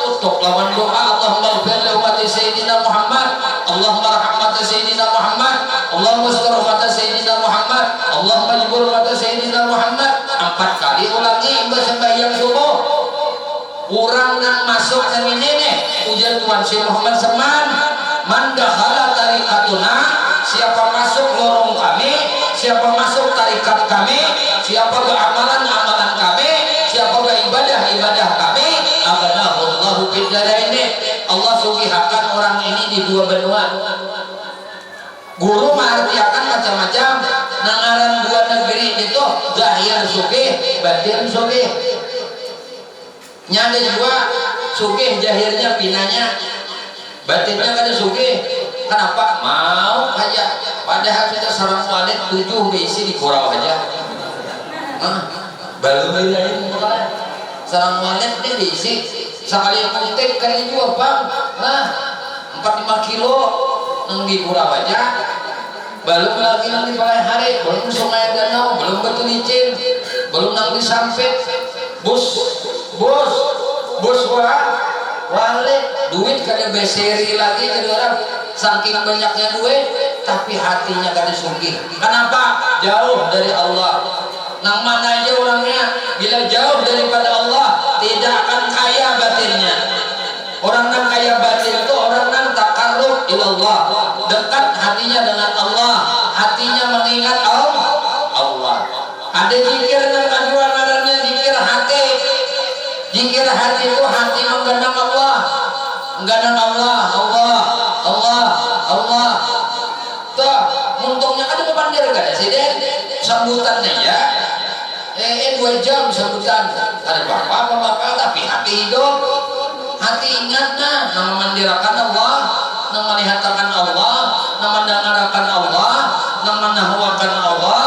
Tutup lawan doa, Allahumma ighfir li ummati sayyidina Muhammad, Allahumma rahmati sayyidina Muhammad, Allahumma astur ummati sayyidina Muhammad, Allahumma jibur ummati sayyidina Muhammad. 4 kali ulangi imbas sembahyang subuh. Orang yang masuk yang ini nih, ujar Tuhan Syekh Muhammad Seman, man dakhala tariqatuna, siapa masuk lorong kami, siapa masuk tarikat kami, siapa beramalan kami, siapa beribadah kami, aghnahullahu fid daraini, Allah sugihakan orang ini di 2 benua. Guru mengartikan macam-macam. Nangaran 2 negeri itu zahir sugih, batin sugih. Nyanda juga sugih jahirnya pinanya batinnya kada sugih. Kenapa? Mau aja. Padahal kita sarang walet 7 besi di kurau aja. Baru lain mulai. Sarang walet ini diisi sekali muntik kali juga bang. 4-5 kilo nang di kurau aja. Belum lagi nang di balai hari, belum sungai danau, belum batu licin, belum nang di sampit. Bos wale duit kada beseri lagi jadi orang saking banyaknya duit tapi hatinya kada sugih. Kenapa? Jauh dari Allah. Nang mana aja orangnya bila jauh daripada Allah tidak akan kaya batinnya. Orang nang kaya batin itu orang nang takarrub ilallah, dekat hatinya dengan Allah, hatinya mengingat Allah. Ada zikir nang kedua ngarannya zikir hati. Zikir hati itu hati menggandang Allah, menggandang Allah. Tuh, untungnya kan itu pandir gak sih deh, sambutannya ya. 2 jam sambutan, ada bapak tapi hati hidup, hati ingat nama mandirakan Allah, nama melihatkan Allah, nama mendengarakan Allah, nama nahwakan Allah.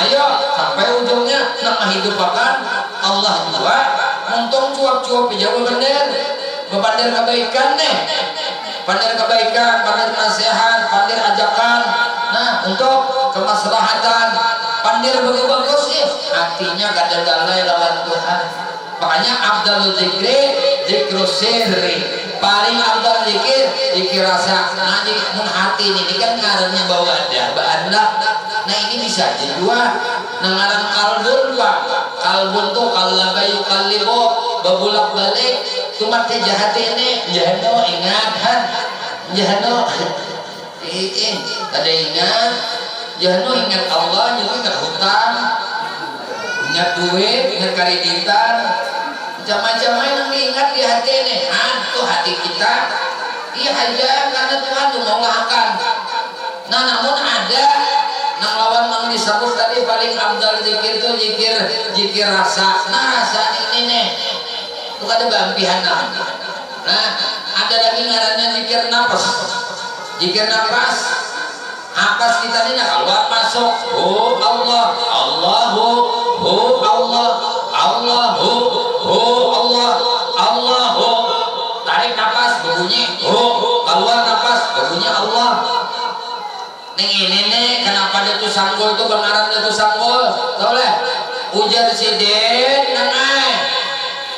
Ayo sampai ujungnya nama hidupakan Allah juga. Untung cuap-cuap jauh bener bepandir kebaikan nih, pandir kebaikan, pandir nasihat, pandir ajakan. Nah untuk kemaslahatan pandir bagus sih hatinya kada galai lawan Tuhan. Makanya afdalul zikri zikru sirri, paling afdal zikir rasa. Nah jadi mun hati ini kan ngarannya bawa ada ba'anda. Nah ini bisa jadi dua ngaran kalbun pak. Kalbun tuh kallabayu kallibo babulak balik cuma teh jahat ini jahano ingat jahano ada ingat jahano ingat Allah, jahano ingat hutang, ingat duit, ingat kreditan, macam-macam yang diingat di hati ini. Tuh hati kita iya aja karena Tuhan tuh mau lakukan. Nah namun ada nang lawan nang disebut tadi paling afdal zikir itu zikir rasa. Nah rasa ini nih itu ada bampihan. Nah ada lagi ngarannya zikir nafas. Zikir nafas napas kita ini keluar masuk Allah Allahu Allah Allahu Allah Allahu, tarik nafas berbunyi keluar nafas berbunyi Allah. Ini nih kenapa dia tuh sanggul tuh benaran dia tuh sanggul tau leh ujar si Den nengai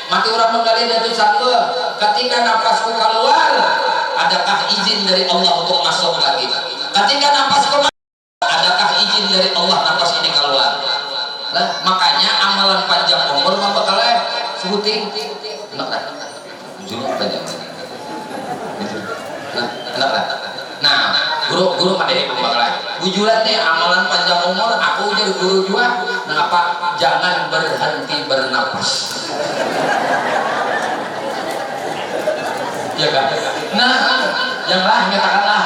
mati orang menggali dia tuh sanggul. Ketika nafasku keluar adakah izin dari Allah untuk masuk lagi? Ketika nafasku adakah izin dari Allah nafas ini keluar? Nah, makanya amalan panjang umur mah bakal sebutin enak lah ujungnya panjang enak lah. Nah guru pada ibu bakal bujuran nih amalan panjang umur aku jadi guru juga. Kenapa? Jangan berhenti bernapas ya kan? Nah janganlah nyatakanlah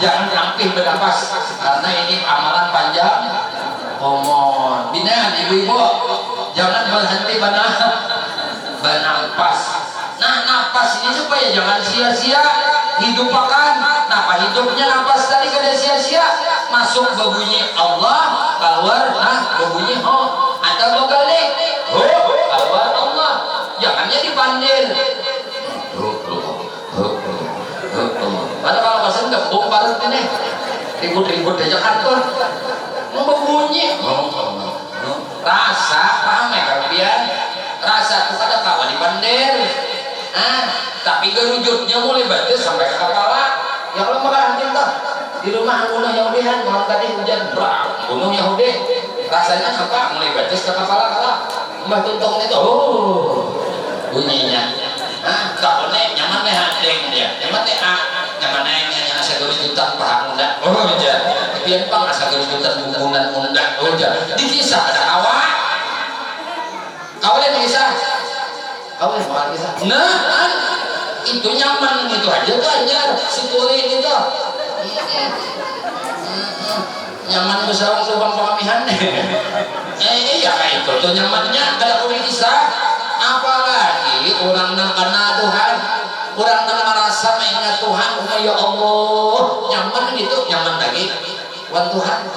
jangan ramping bernapas karena ini amalan panjang umur. Bina ibu-ibu jangan berhenti bernapas. Nah napas ini supaya jangan sia-sia hidup akan napa hidupnya napas tadi kada sia-sia masuk berbunyi Allah keluar berbunyi atau berbalik keluar Allah. Jangan jadi pandir pada kalau pasang gembung baru ini ribut-ribut aja kantor mau berbunyi rasa paham ya kalian? Rasa itu kada kawan di pandir tapi gerujutnya mulai batis sampai ke kepala. Ya kalau makan anjing toh di rumah bunuh Yahudian malam tadi hujan bunuh Yahudi rasanya apa mulai batis ke kepala kalau mbah tuntung itu bunyinya takutnya nyaman nih hadeng dia nyaman nih nyaman nih asa gerujutan paham unda pian pang asa gerujutan bumbunan unda dikisah ada kawan yang kisah kawan yang kisah itu nyaman gitu aja tuh aja situlin itu nyaman besar lubang pengamihan iya itu tuh nyamannya kalau boleh kisah apalagi orang nang kena Tuhan orang nang merasa rasa mengingat Tuhan, oh ya Allah, nyaman gitu, nyaman lagi. Wan Tuhan.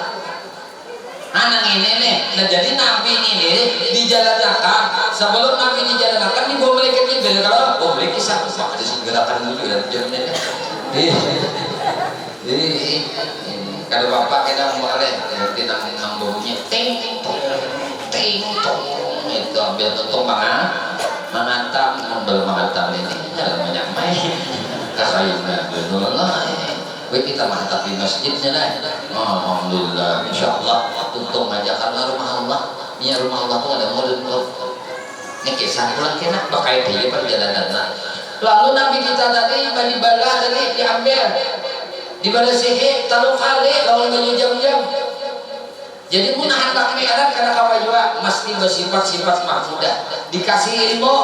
Anak ini nih, nah jadi Nabi ini dijalankan. Sebelum Nabi dijalankan, dibawa mereka Jibril. Kalau oh mereka kisah, ada sih gerakan dulu dan jaminannya. Jadi kalau bapak kita mau boleh, kita nang bunyi ting tong itu ambil tutup mengantam membel mengantam ini dalam menyamai kasayuna benulah. Kita mantap di masjidnya dah. Alhamdulillah, insyaallah tuntung aja karena rumah Allah. Ini rumah Allah tuh ada modern tuh. Ini kisah pulang kena pakai dia perjalanan. Lalu Nabi kita tadi bala tadi diambil, dibalas sihir taruh kali lawan banyak jam-jam. Jadi munahan bak mi'raj karena kawajua mesti bersifat-sifat mahmudah. Dikasih ilmu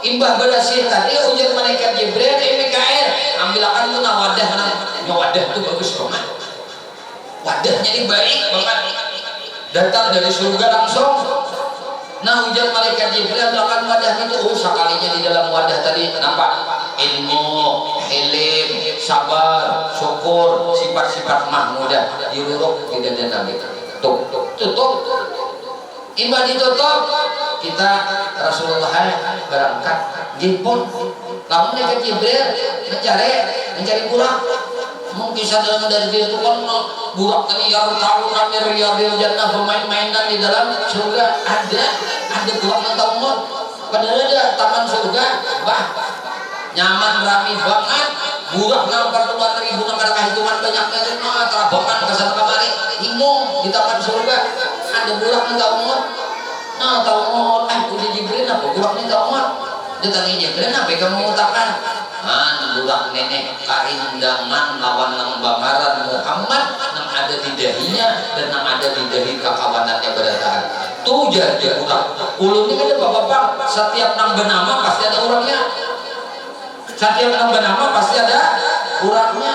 imbah berasih tadi ujar malaikat Jibril Mikael ambilkan lu wadah wadah itu bagus banget, wadahnya ini baik banget, datang dari surga langsung. Nah ujar malaikat Jibril ambilkan wadahnya itu sekalinya di dalam wadah tadi nampak ilmu, hilim, sabar, syukur, sifat-sifat mahmudah diruruk di dada Nabi. Tutup imbah ditutup kita Rasulullah berangkat jipun lalu mereka Jibril mencari burak. Mungkin sadar dari dia itu kan burak tadi yang tahu namanya riyadil jannah, pemain-mainan di dalam surga ada burak yang tahu mod padahal ada taman surga nyaman rami banget, burak nampak keluar ribu nampak hitungan banyaknya itu terabokan ke sana kemari imung di taman surga ada burak yang tahu mod. Nah tahu mod udah Jibril apa burak ini tahu mod dia tanya Jibril apa kamu mengutakan budak nenek kaindangan lawan nang bamaran Muhammad nang ada di dahinya dan nang ada di dahi kakawanannya berataan tuh jadi budak ulun ini ada bapak-bapak setiap nang bernama pasti ada orangnya, setiap nang bernama pasti ada orangnya.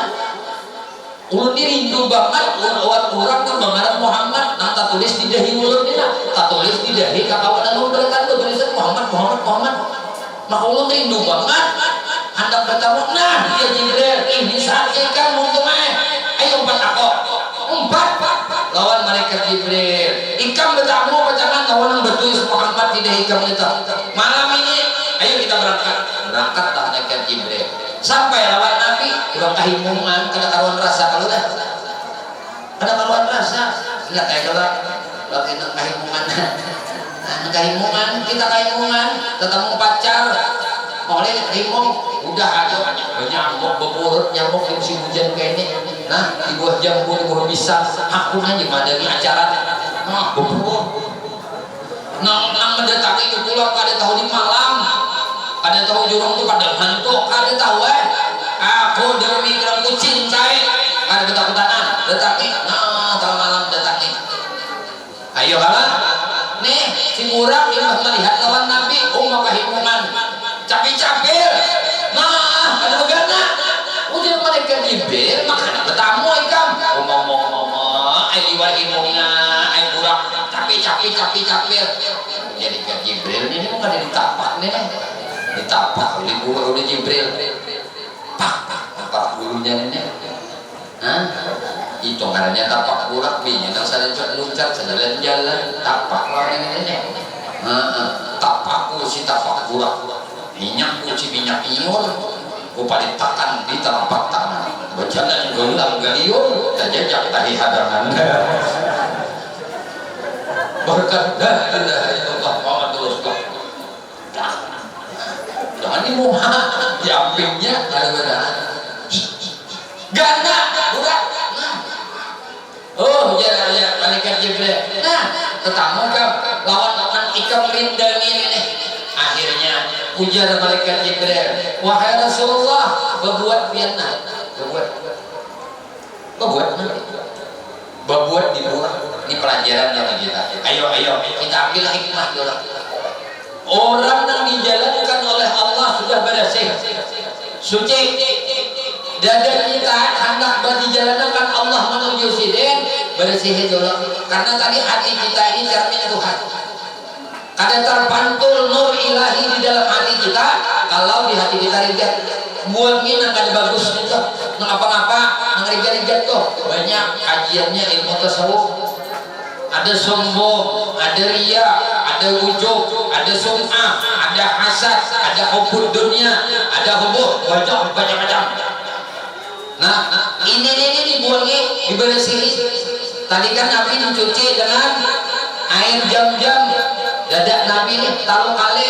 Ulun ini rindu banget orang nang bamaran Muhammad nang tak tulis di dahi ulun ini tak tulis di dahi kakawanan ulun berataan tulisan Muhammad maka ulun rindu banget hendak bertemu. Nah dia Jibril ini saat ikan untuk ayo empat lawan malaikat Jibril ikan bertemu pacangan lawan yang bertulis Muhammad tidak ikan itu malam ini ayo kita berangkat tak malaikat Jibril sampai lawan Nabi udah kahimungan kena karuan rasa kalau dah kena karuan rasa enggak kayak kalau lagi kahimungan kita kahimungan ketemu pacar oleh rimong udah ada nyamuk beburut nyamuk di musim hujan kayak ini. Nah di buah jambu di buah pisang hakun aja madani acara beburut nang mendatangi ke pulau kada tahu di malam kada tahu jurung itu pada hantu kada tahu aku demi kerangku cintai kada ketakutan tetapi tahu malam datangi ayo kalah nih si murah ini melihat lawan Nabi kahimungan capil nah ada begana udah malaikat Jibril makanya bertamu ikam ngomong liwat imunga burak capil jadi kan Jibril ini bukan ditapak nih ditapak oleh Jibril pak dulunya ini itu karena tapak burak bini nang sada luncat sada jalan tapak lawan ini tapakku si tapak burak minyak kuci minyak ion upali takan di telapak tangan berjalan gelang galiun dan jajak tahi hadangan berkat la ilaha illallah Muhammadur Rasulullah jangan dimuha di ampingnya ada ganda budak ya malaikat Jibril tetamu kan lawan ikam rindani ini akhirnya ujar malaikat Jibril wahai Rasulullah berbuat piana berbuat di buah ini pelajaran yang kita ayo kita ambil hikmah dulu orang yang dijalankan oleh Allah sudah bersih suci dada kita hendak dijalankan Allah menuju sidin bersih dulu karena tadi hati kita ini cermin Tuhan kada terpantul nur ilahi di dalam hati kita kalau di hati kita ringan buat ini nang ada bagus itu nang apa-apa nang rigat-rigat tuh banyak kajiannya ilmu tasawuf. Ada sombong, ada riya, ada ujub, ada sum'ah, ada hasad, ada hubud dunia, ada hubud banyak macam. Nah, ini dibuangnya dibersihin. Tadi kan Nabi mencuci dengan air jam-jam. Dadak Nabi ini taruh kali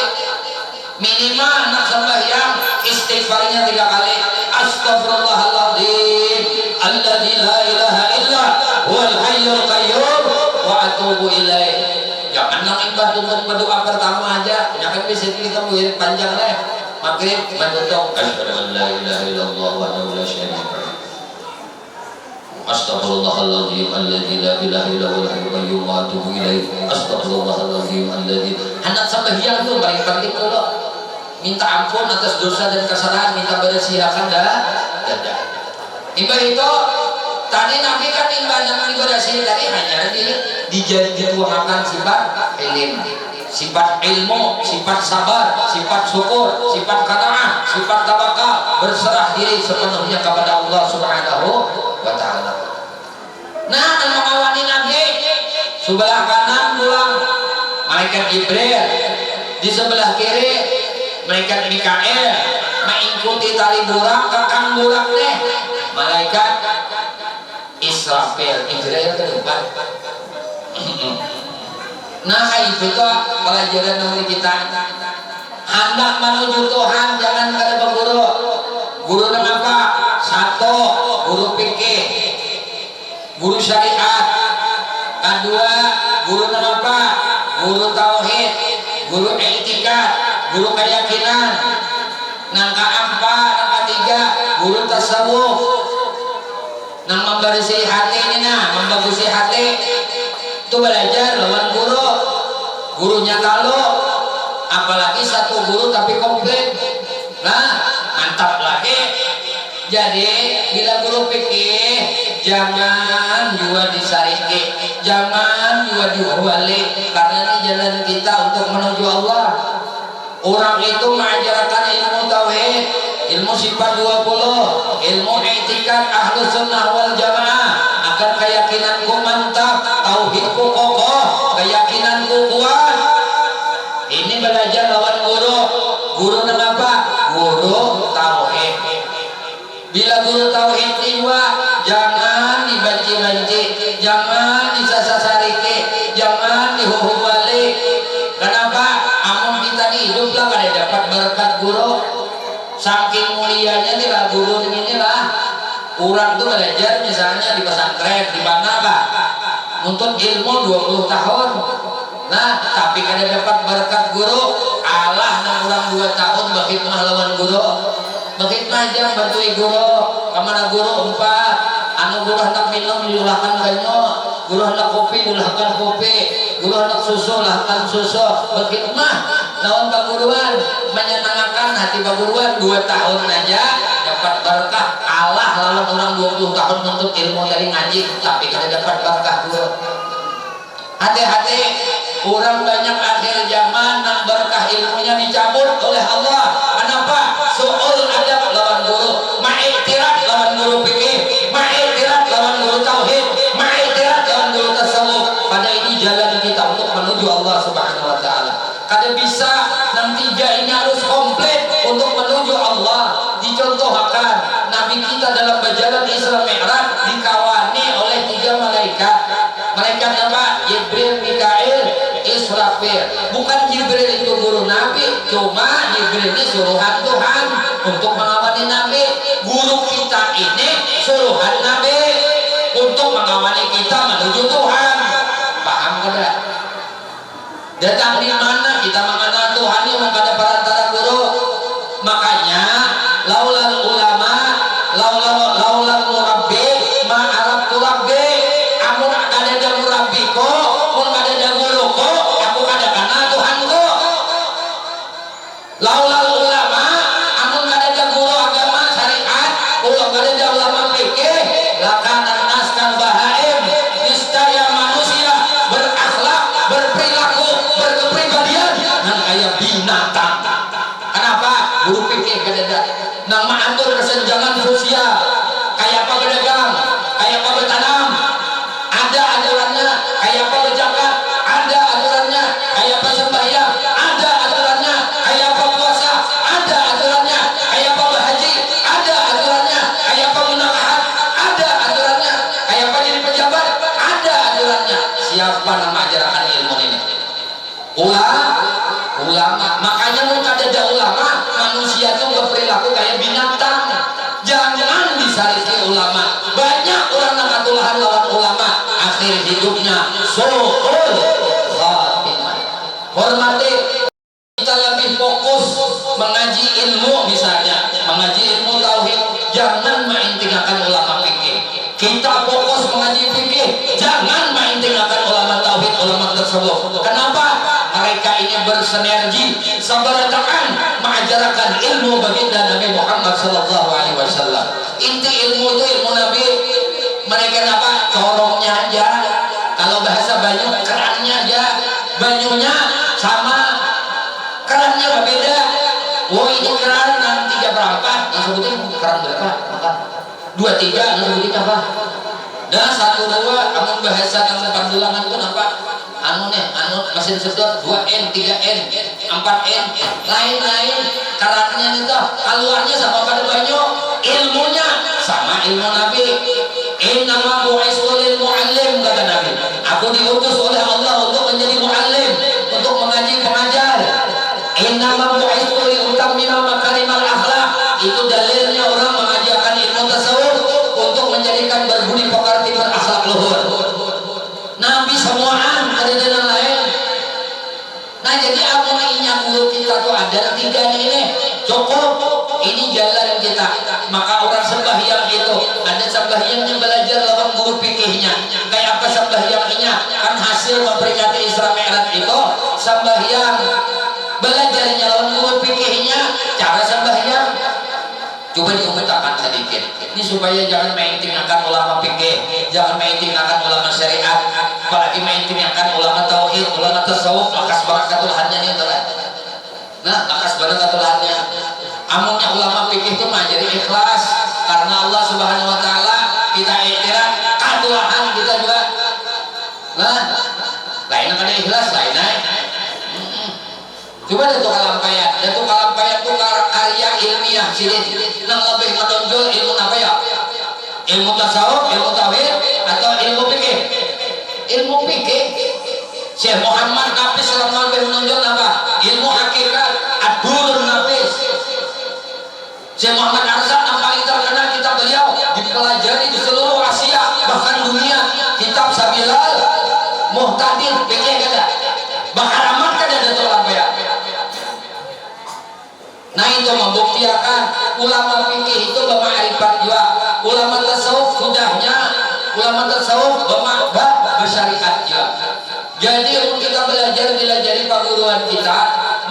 minimal anak sembahyang istighfarnya 3 kali. Astagfirullahaladzim alladzi la ilaha illa huwal hayyul qayyum wa atubu ilaih. Jangan nang imbah tuntut berdoa pertama aja, jangan bisa kita buat panjang deh. Maghrib menutup asyhadu an la ilaha illallah wa la syarika lahu. Astagfirullahaladzim alladzi la ilaha illa huwal hayyul qayyum wa atubu ilaih. Astagfirullahaladzim alladzi. Anak sembahyang tuh paling penting dulu. Minta ampun atas dosa dan kesalahan, minta bersihakan dada. Imbah itu tadi Nabi kan imbah yang diberasi tadi hanya dituangkan sifat ilmu, sifat ilmu, sifat sabar, sifat syukur, sifat qanaah, sifat tawakal, berserah diri sepenuhnya kepada Allah Subhanahu wa ta'ala. Nah, mengawani Nabi sebelah kanan pulang malaikat Jibril, di sebelah kiri malaikat Mikail, mengikuti tali burak kakang burak deh malaikat Israfil. Israel ke depan. Nah itu tuh pelajaran dari kita hendak menuju Tuhan jangan kada guru dengan apa? Satu, guru fikih, guru syariat. Kedua, guru dengan apa? Guru tauhid, guru etikad, guru keyakinan. Nang keempat, nang ketiga, guru tasawuf. Nang membersih hati ini membagusi hati. Itu belajar lawan gurunya kalau apalagi satu guru tapi komplit. Nah, mantap lagi. Jadi bila guru fikih jangan juga disariki, jangan juga diwali karena ini jalan kita untuk menuju Allah. Orang itu mengajarkan ilmu tauhid, ilmu sifat 20, ilmu i'tikad ahlus sunnah wal jamaah agar keyakinanku mantap, tauhidku kokoh, keyakinanku kuat. Ini belajar lawan guru apa? Guru tauhid. Bila guru tauhid jiwa jangan dibanci-banci, jangan disasariki, jangan dihuhu-balik. Kenapa? Amun kita hidup lah kada dapat berkat guru. Saking mulianya nih lah guru inilah. Orang tuh belajar misalnya di pesantren di mana Pak? Nuntut ilmu 20 tahun. Nah, tapi kada dapat berkat guru, alah nang urang 2 tahun berkhidmah lawan guru. Berkhidmah aja bantu guru. Kamana guru empat, anu guru hendak minum dilahkan banyu, guru hendak kopi dilahkan kopi, guru hendak susu lahkan susu. Berkhidmah lawan paguruan, menyenangkan hati paguruan 2 tahun aja dapat berkah. Allah lawan orang 20 tahun menuntut ilmu dari ngaji tapi kada dapat berkah guru. Hati-hati, orang banyak akhir zaman nang berkah ilmunya dicabut oleh Allah. Kenapa? Su'ul adab lawan guru, ma'iktirat lawan guru fikih, ma'iktirat lawan guru tauhid, ma'iktirat lawan guru tasawuf. Pada ini jalan kita untuk menuju Allah Subhanahu wa ta'ala. Kada bisa nang 3 ini harus komplit untuk menuju Allah. Dicontohkan Nabi kita dalam berjalan Isra Mi'raj dikawani oleh 3 malaikat. Malaikat apa? Jibril, Mikail, Israfil. Bukan Jibril itu guru Nabi, cuma Jibril ini suruhan Tuhan untuk mengawani Nabi. Guru kita ini suruhan Nabi untuk mengawani kita menuju Tuhan. Paham kada? Datang di mana kita mengenal Tuhan yang mengada perantara guru. Makanya laulal ulama, laulal murabbi, ma'arabtu rabbi. Amun kada ada murabbiku, mun kada ada guruku, aku kada kenal Tuhanku. Laulal ulama, amun kada ada guru agama syariat, ulah kada ada ulama fikih, lakanan naskal bahaim, niscaya manusia berakhlak, berperilaku, berkepribadian kesenjangan sosial. Kayak apa berdagang, kayak apa bertanam, ada aturannya. Kayak apa berzakat, ada aturannya. Kayak apa sembahyang, ada aturannya. Kayak apa puasa, ada aturannya. Kayak apa berhaji, ada aturannya. Kayak apa munakahat, ada aturannya. Kayak apa jadi pejabat, ada aturannya. Siapa nama ajarkan ilmu ini? Ulama. Makanya mau ada ulama, manusia tuh berperilaku kayak binatang. Jangan disariki ulama. Banyak orang nakatulahan lawan ulama, akhir hidupnya suul khatimah. Hormati, kita lebih fokus mengaji ilmu, misalnya mengaji ilmu tauhid, jangan main tinggalkan ulama fikih. Kita fokus mengaji fikih, jangan main tinggalkan ulama tauhid, ulama tasawuf. Kenapa? Mereka ini bersinergi seberatakan mengajarkan ilmu baginda Nabi Muhammad sallallahu alaihi wasallam. Inti ilmu itu ilmu Nabi. Mereka apa? Corongnya aja. Kalau bahasa Banyu, kerannya aja. Banyunya sama, kerannya berbeda. Oh ini keran nanti tiga berapa? Yang sebutin keran berapa? Maka 23 yang sebutin apa? Dan 1-2 amun bahasa yang pandulangan itu apa? Anu mesin sedot 2N, 3N, 4N, lain-lain. Kerannya itu keluarnya sama pada banyu, ilmunya sama ilmu Nabi. Innama bu'itsu lil mu'allim, kata Nabi. Aku diutus oleh Allah untuk menjadi mu'allim, untuk mengaji pengajar. Innama bu'itsu li utammima makarimal akhlaq. Itu dalilnya orang mengajarkan ilmu tasawuf untuk menjadikan berbudi pekerti, berakhlak luhur. Nabi semuaan ada jalan lain. Nah jadi amunnya guru kita tuh ada 3 ini cukup. Ini jalan kita. Maka orang sembahyang itu ada sembahyang yang belajar lawan guru fikihnya. Kayak apa sembahyangnya? Kan hasil memperingati Isra Mi'raj itu sembahyang belajarnya lawan guru fikihnya. Cara sembahyang coba diumumkan sedikit. Ini supaya jangan main tinggalkan ulama fikih, jangan main tinggalkan ulama syariat, apalagi main tinggalkan ulama tauhid, ulama tasawuf. Lakas barakatul hadnya ini telah. Nah, lakas barakatul hadnya. Amunnya ulama fikih itu mah jadi ikhlas karena Allah Subhanahu wa taala, kita iktiraf katulahan kita juga. Nah, lain kada ikhlas lain naik. Coba Datuk Kalampayan itu karya ilmiah sini yang lebih menonjol ilmu apa ya? Ilmu tasawuf, ilmu tauhid, atau ilmu fikih? Ilmu fikih. Syekh Muhammad Nafis selama lebih menonjol apa? Ilmu hakikat, ad-durun nafis. Syekh Muhammad Arzak yang paling terkenal kitab beliau dipelajari di seluruh Asia bahkan dunia. Kitab Sabilal Muhtadin fikih kada? Bahkan amat kada Datuk Kalampayan. Nah itu membuktikan ulama fikih itu bermakrifat juga. Ulama tasawuf sudahnya, ulama tasawuf bersyariat juga. Jadi untuk kita belajar dilajari perguruan kita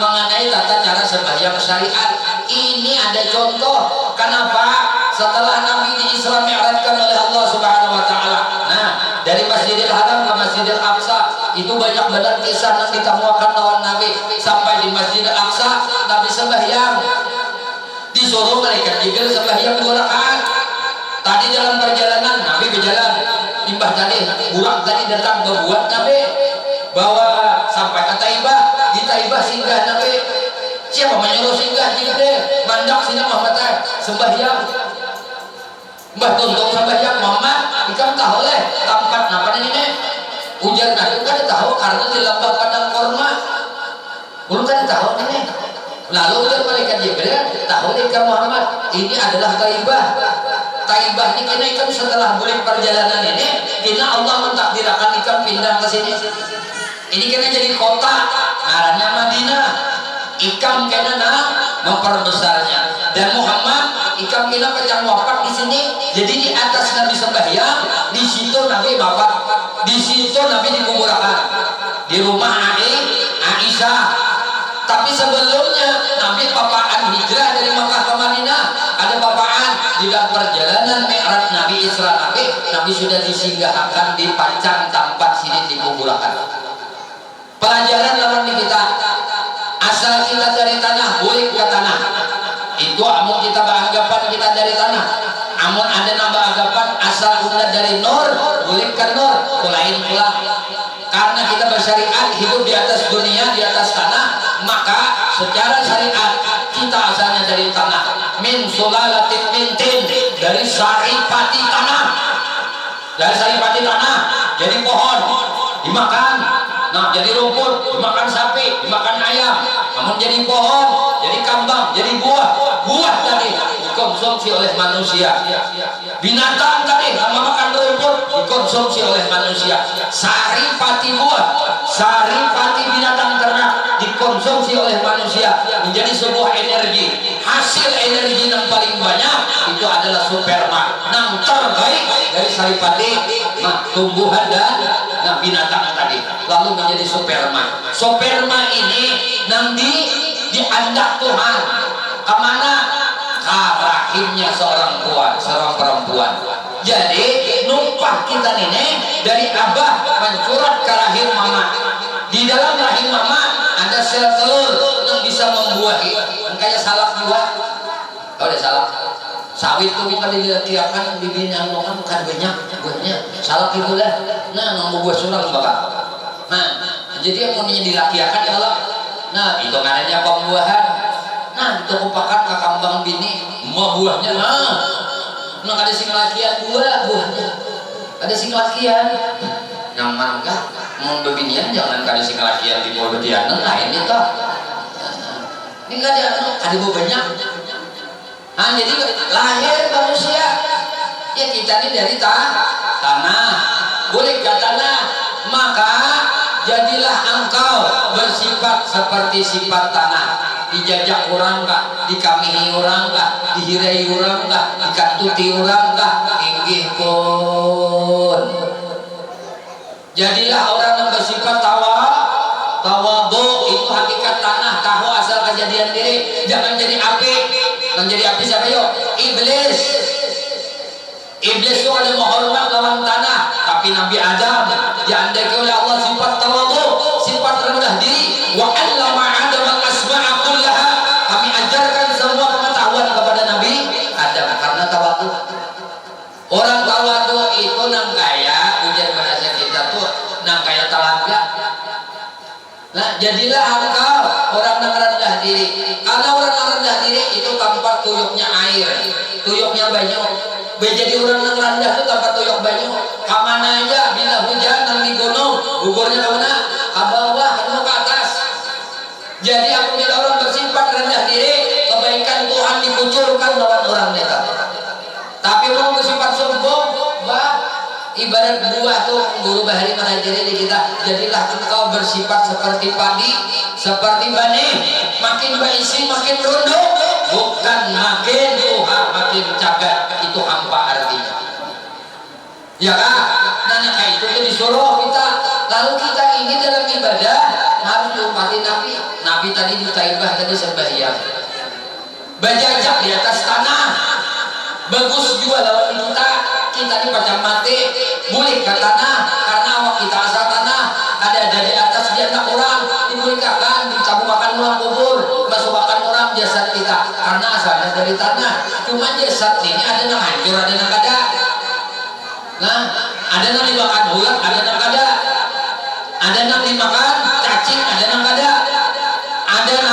mengenai tata cara sembahyang syariat. Ini ada contoh. Kenapa? Setelah Nabi di Isra Mi'rajkan oleh Allah Subhanahu wa taala. Nah, dari Masjidil Haram ke Masjidil Aqsa itu banyak benar kisah yang ditemukan lawan Nabi. Sampai di Masjidil Aqsa Nabi sembahyang, disuruh malaikat Jibril sembahyang 2 rakaat. Tadi dalam perjalanan Nabi berjalan, limbah tadi burak tadi datang membuat Nabi bawa sampai ke Taibah. Di Taibah singgah Nabi. Siapa menyuruh singgah? Jibril. Mandak sini Muhammad sembahyang. Mbah tuntung sembahyang Muhammad. Ikam tahu leh tempat napa ini? Ujar Nabi kan tahu karena di lembah padang korma. Belum kan tahu ini. Lalu ujar malaikat Jibril, tahu nih Muhammad, ini adalah Taibah. Taibah ini kena ikam setelah boleh perjalanan ini, kena Allah mentakdirkan ikam pindah ke sini. Ini kena jadi kota, namanya Madinah. Ikam kena memperbesarnya. Dan Muhammad, ikam kena pecah wafat di sini. Jadi di atas Nabi sembahyang, di situ Nabi wafat, di situ Nabi dikuburkan di rumah Aisyah. Tapi sebelumnya Nabi papaan hijrah dari Makkah ke Madinah, ada papaan di dalam perjalanan Mi'raj Nabi Isra Nabi sudah disinggahkan di pancang tempat sini dikuburkan. Pelajaran lawan kita, asal kita dari tanah boleh ke tanah. Itu amun kita beranggapan kita dari asal usul dari nur boleh ke nur itu lain pula. Karena kita bersyariat hidup di atas dunia, di atas tanah, maka secara syariat kita asalnya dari tanah, min sulalatin min tin, dari saripati tanah, dari saripati tanah jadi pohon dimakan, nah jadi rumput dimakan sapi, dimakan ayam, namun jadi pohon, jadi kambang, jadi buah tadi dikonsumsi oleh manusia, binatang tadi makan rumput dikonsumsi oleh manusia, saripati buah, saripati binatang ternak dikonsumsi oleh manusia, menjadi sebuah energi. Hasil energi yang paling banyak itu adalah sperma, yang terbaik dari saripati tumbuhan dan binatang tadi, lalu menjadi sperma. Sperma ini nanti diandak Tuhan kemana? Ke rahimnya seorang perempuan. Jadi numpah kita ini dari abah mencurat ke rahim mama. Di dalam rahim mama ada sel telur yang bisa membuahi. Kayak salak juga. Oh, ada salak. Sawit itu kita dilihatkan bibinya kan bukan banyak buahnya. Salak itu lah. Nah, mau buah surang bakal. Nah, jadi yang maunya dilakiakan kalau nah itu adanya pembuahan. Nah itu kupakan ke kambang bini mau buahnya nah ada sing lakian buahnya ada sing lakian yang mangga mau bebinian jangan ada sing lakian di bawah bedian lain itu ini gak ada banyak. Nah jadi lahir manusia ya kita ini dari tanah boleh ke tanah, maka jadilah engkau bersifat seperti sifat tanah. Dijajak orang kah, dikamihi orang kah, dihirai orang kah, dikantuti orang kah, inggih pun. Jadilah orang yang bersifat tawadu, itu hakikat tanah, tahu asal kejadian diri. Jangan jadi api. Yang jadi api siapa yuk? Iblis. Iblis itu ada menghormat lawan tanah, tapi Nabi Adam diandai oleh Allah sifat tawadu, sifat rendah diri. Wa 'allama Adam al-asma'a kullaha. Kami ajarkan semua pengetahuan kepada Nabi Adam karena tawadu. Orang tawadu itu nang kaya, ujar bahasa kita tuh nang kaya talaga. Nah, jadilah engkau orang yang rendah diri. Karena orang yang rendah diri itu tanpa tuyuknya air, tuyuknya banyak. Jadi orang yang rendah itu tanpa tuyuk banyak. Kamana aja bila hujan dan di gunung, gugurnya kemana? Ke bawah, ke atas. Jadi aku minta orang bersifat rendah diri, kebaikan Tuhan dikucurkan lawan orang mereka. Tapi orang bersifat sombong, ibarat buah tuh guru bahari mengajari di kita. Jadilah engkau bersifat seperti padi, seperti benih, makin berisi makin runduk, bukan makin Tuhan makin cagat. Itu hampa artinya. Ya kan? Nah kayak itu disuruh kita. Lalu kita ini dalam ibadah harus diumpati Nabi. Nabi tadi di Taibah tadi sembahyang, bajajak di atas tanah, bagus juga lawan kita. Kita ini macam mati, boleh ke tanah karena awak kita asal tanah. Ada di atas di anak orang dimulikakan, dicabukakan ulang kubur, masukkan orang jasad kita karena asalnya dari tanah. Cuma jasad ini ada yang hancur, ada yang kada. Nah, ada yang dimakan ulat, ada yang kada. Ada yang dimakan cacing, ada yang kada. Ada yang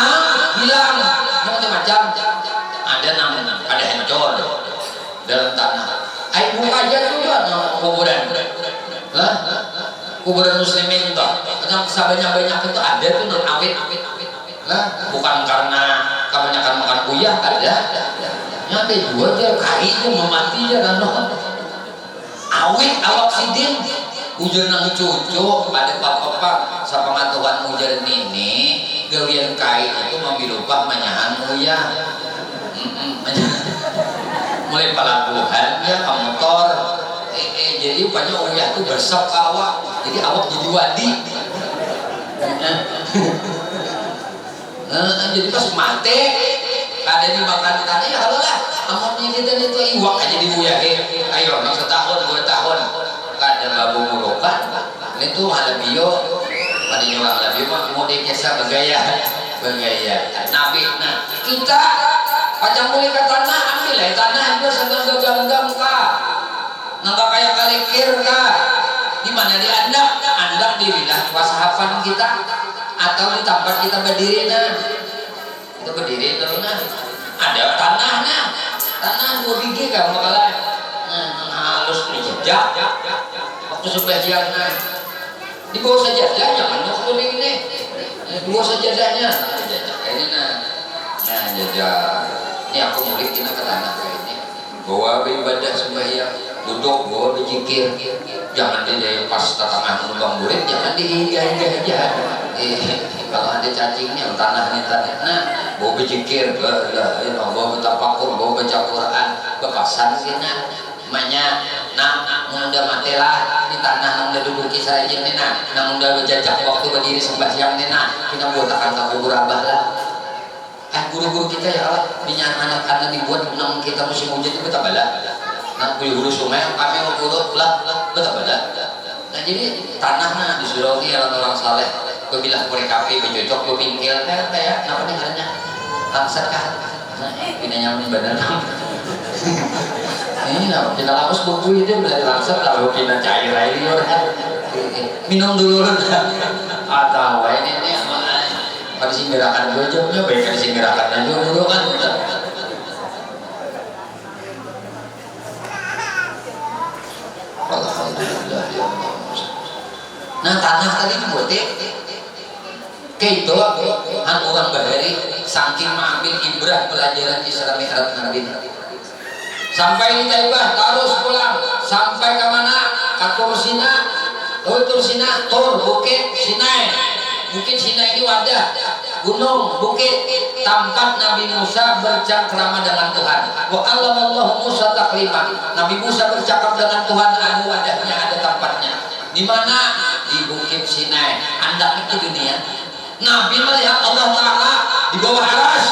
hilang, macam-macam. Ada yang ada hancur dalam tanah. Air buka aja juga kuburan. Lah, kuburan muslimin itu, yang sebanyak-banyak itu ada tuh non awet. Lah, bukan karena kebanyakan makan kuyah ada. Ada juga dia kai itu memati aja kan. Awet awak sidin. Ujar nang cucu pada bapak-bapak sama ngatuan ujar ini gawian kai itu membilupah menyahan kuyah. Mulai pelabuhan ya ke motor jadi banyak uyah itu bersap ke awak, jadi awak jadi wadi. Jadi pas mati ada dimakan tadi ya halo lah amunnya kita itu iwak aja di uyah ayo nang setahun 2 tahun kada babu murukan itu halabio pada nyulang halabio mah mau dikesa begaya Nabi. Nah kita pajang mulai ke tanah, ambil tanah itu sambil genggam kah nggak kayak kalikir kah? Di mana di andak di wilayah wasahapan kita atau di tempat kita berdiri kita berdiri terus ada tanah 2 biji kan bakalan halus dijejak waktu sebagian di bawah sajadahnya jangan waktu ini di bawah sajadahnya jajak kayaknya jajak ini aku mulikin ke tanah kayak ini bawa beribadah sembahyang duduk bawa berzikir jangan di pas tengah numpang murid jangan diinjak-injak aja kalau ada cacingnya tanah bawa berzikir bawa bertafakur bawa baca Quran bepasan sini namanya udah matilah di tanah udah duduk kisah aja udah berjajak waktu berdiri sembahyang kita buat akan tahu berabah lah guru-guru kita ya Allah binyan anak-anak dibuat kita musim hujan itu betah bala guru sungai kami guru lah betah bala jadi tanahnya disuruh orang-orang saleh kebilah kurekapi bercocok berpingkil kayak apa nih caranya langsat kah pinanya benar ini kita lapus buku itu bisa langsat lalu pindah cair air minum dulu atau ini pada singgirakan gue jawabnya baik pada singgirakannya dulu kan alhamdulillah ya Allah. Nah tanah tadi dibuatnya kayak itu orang bahari saking mengambil ibrah pelajaran Isra Mi'raj Nabi sampai di Taibah terus pulang sampai ke mana ke Tursina Bukit Sinai Bukit Sinai ini wadah gunung bukit tempat Nabi Musa bercengkrama dengan Tuhan wa allamallahu Musa taklima Nabi Musa bercakap dengan Tuhan ada wadahnya ada tempatnya di mana di Bukit Sinai Anda itu dunia Nabi melihat Allah Ta'ala di bawah aras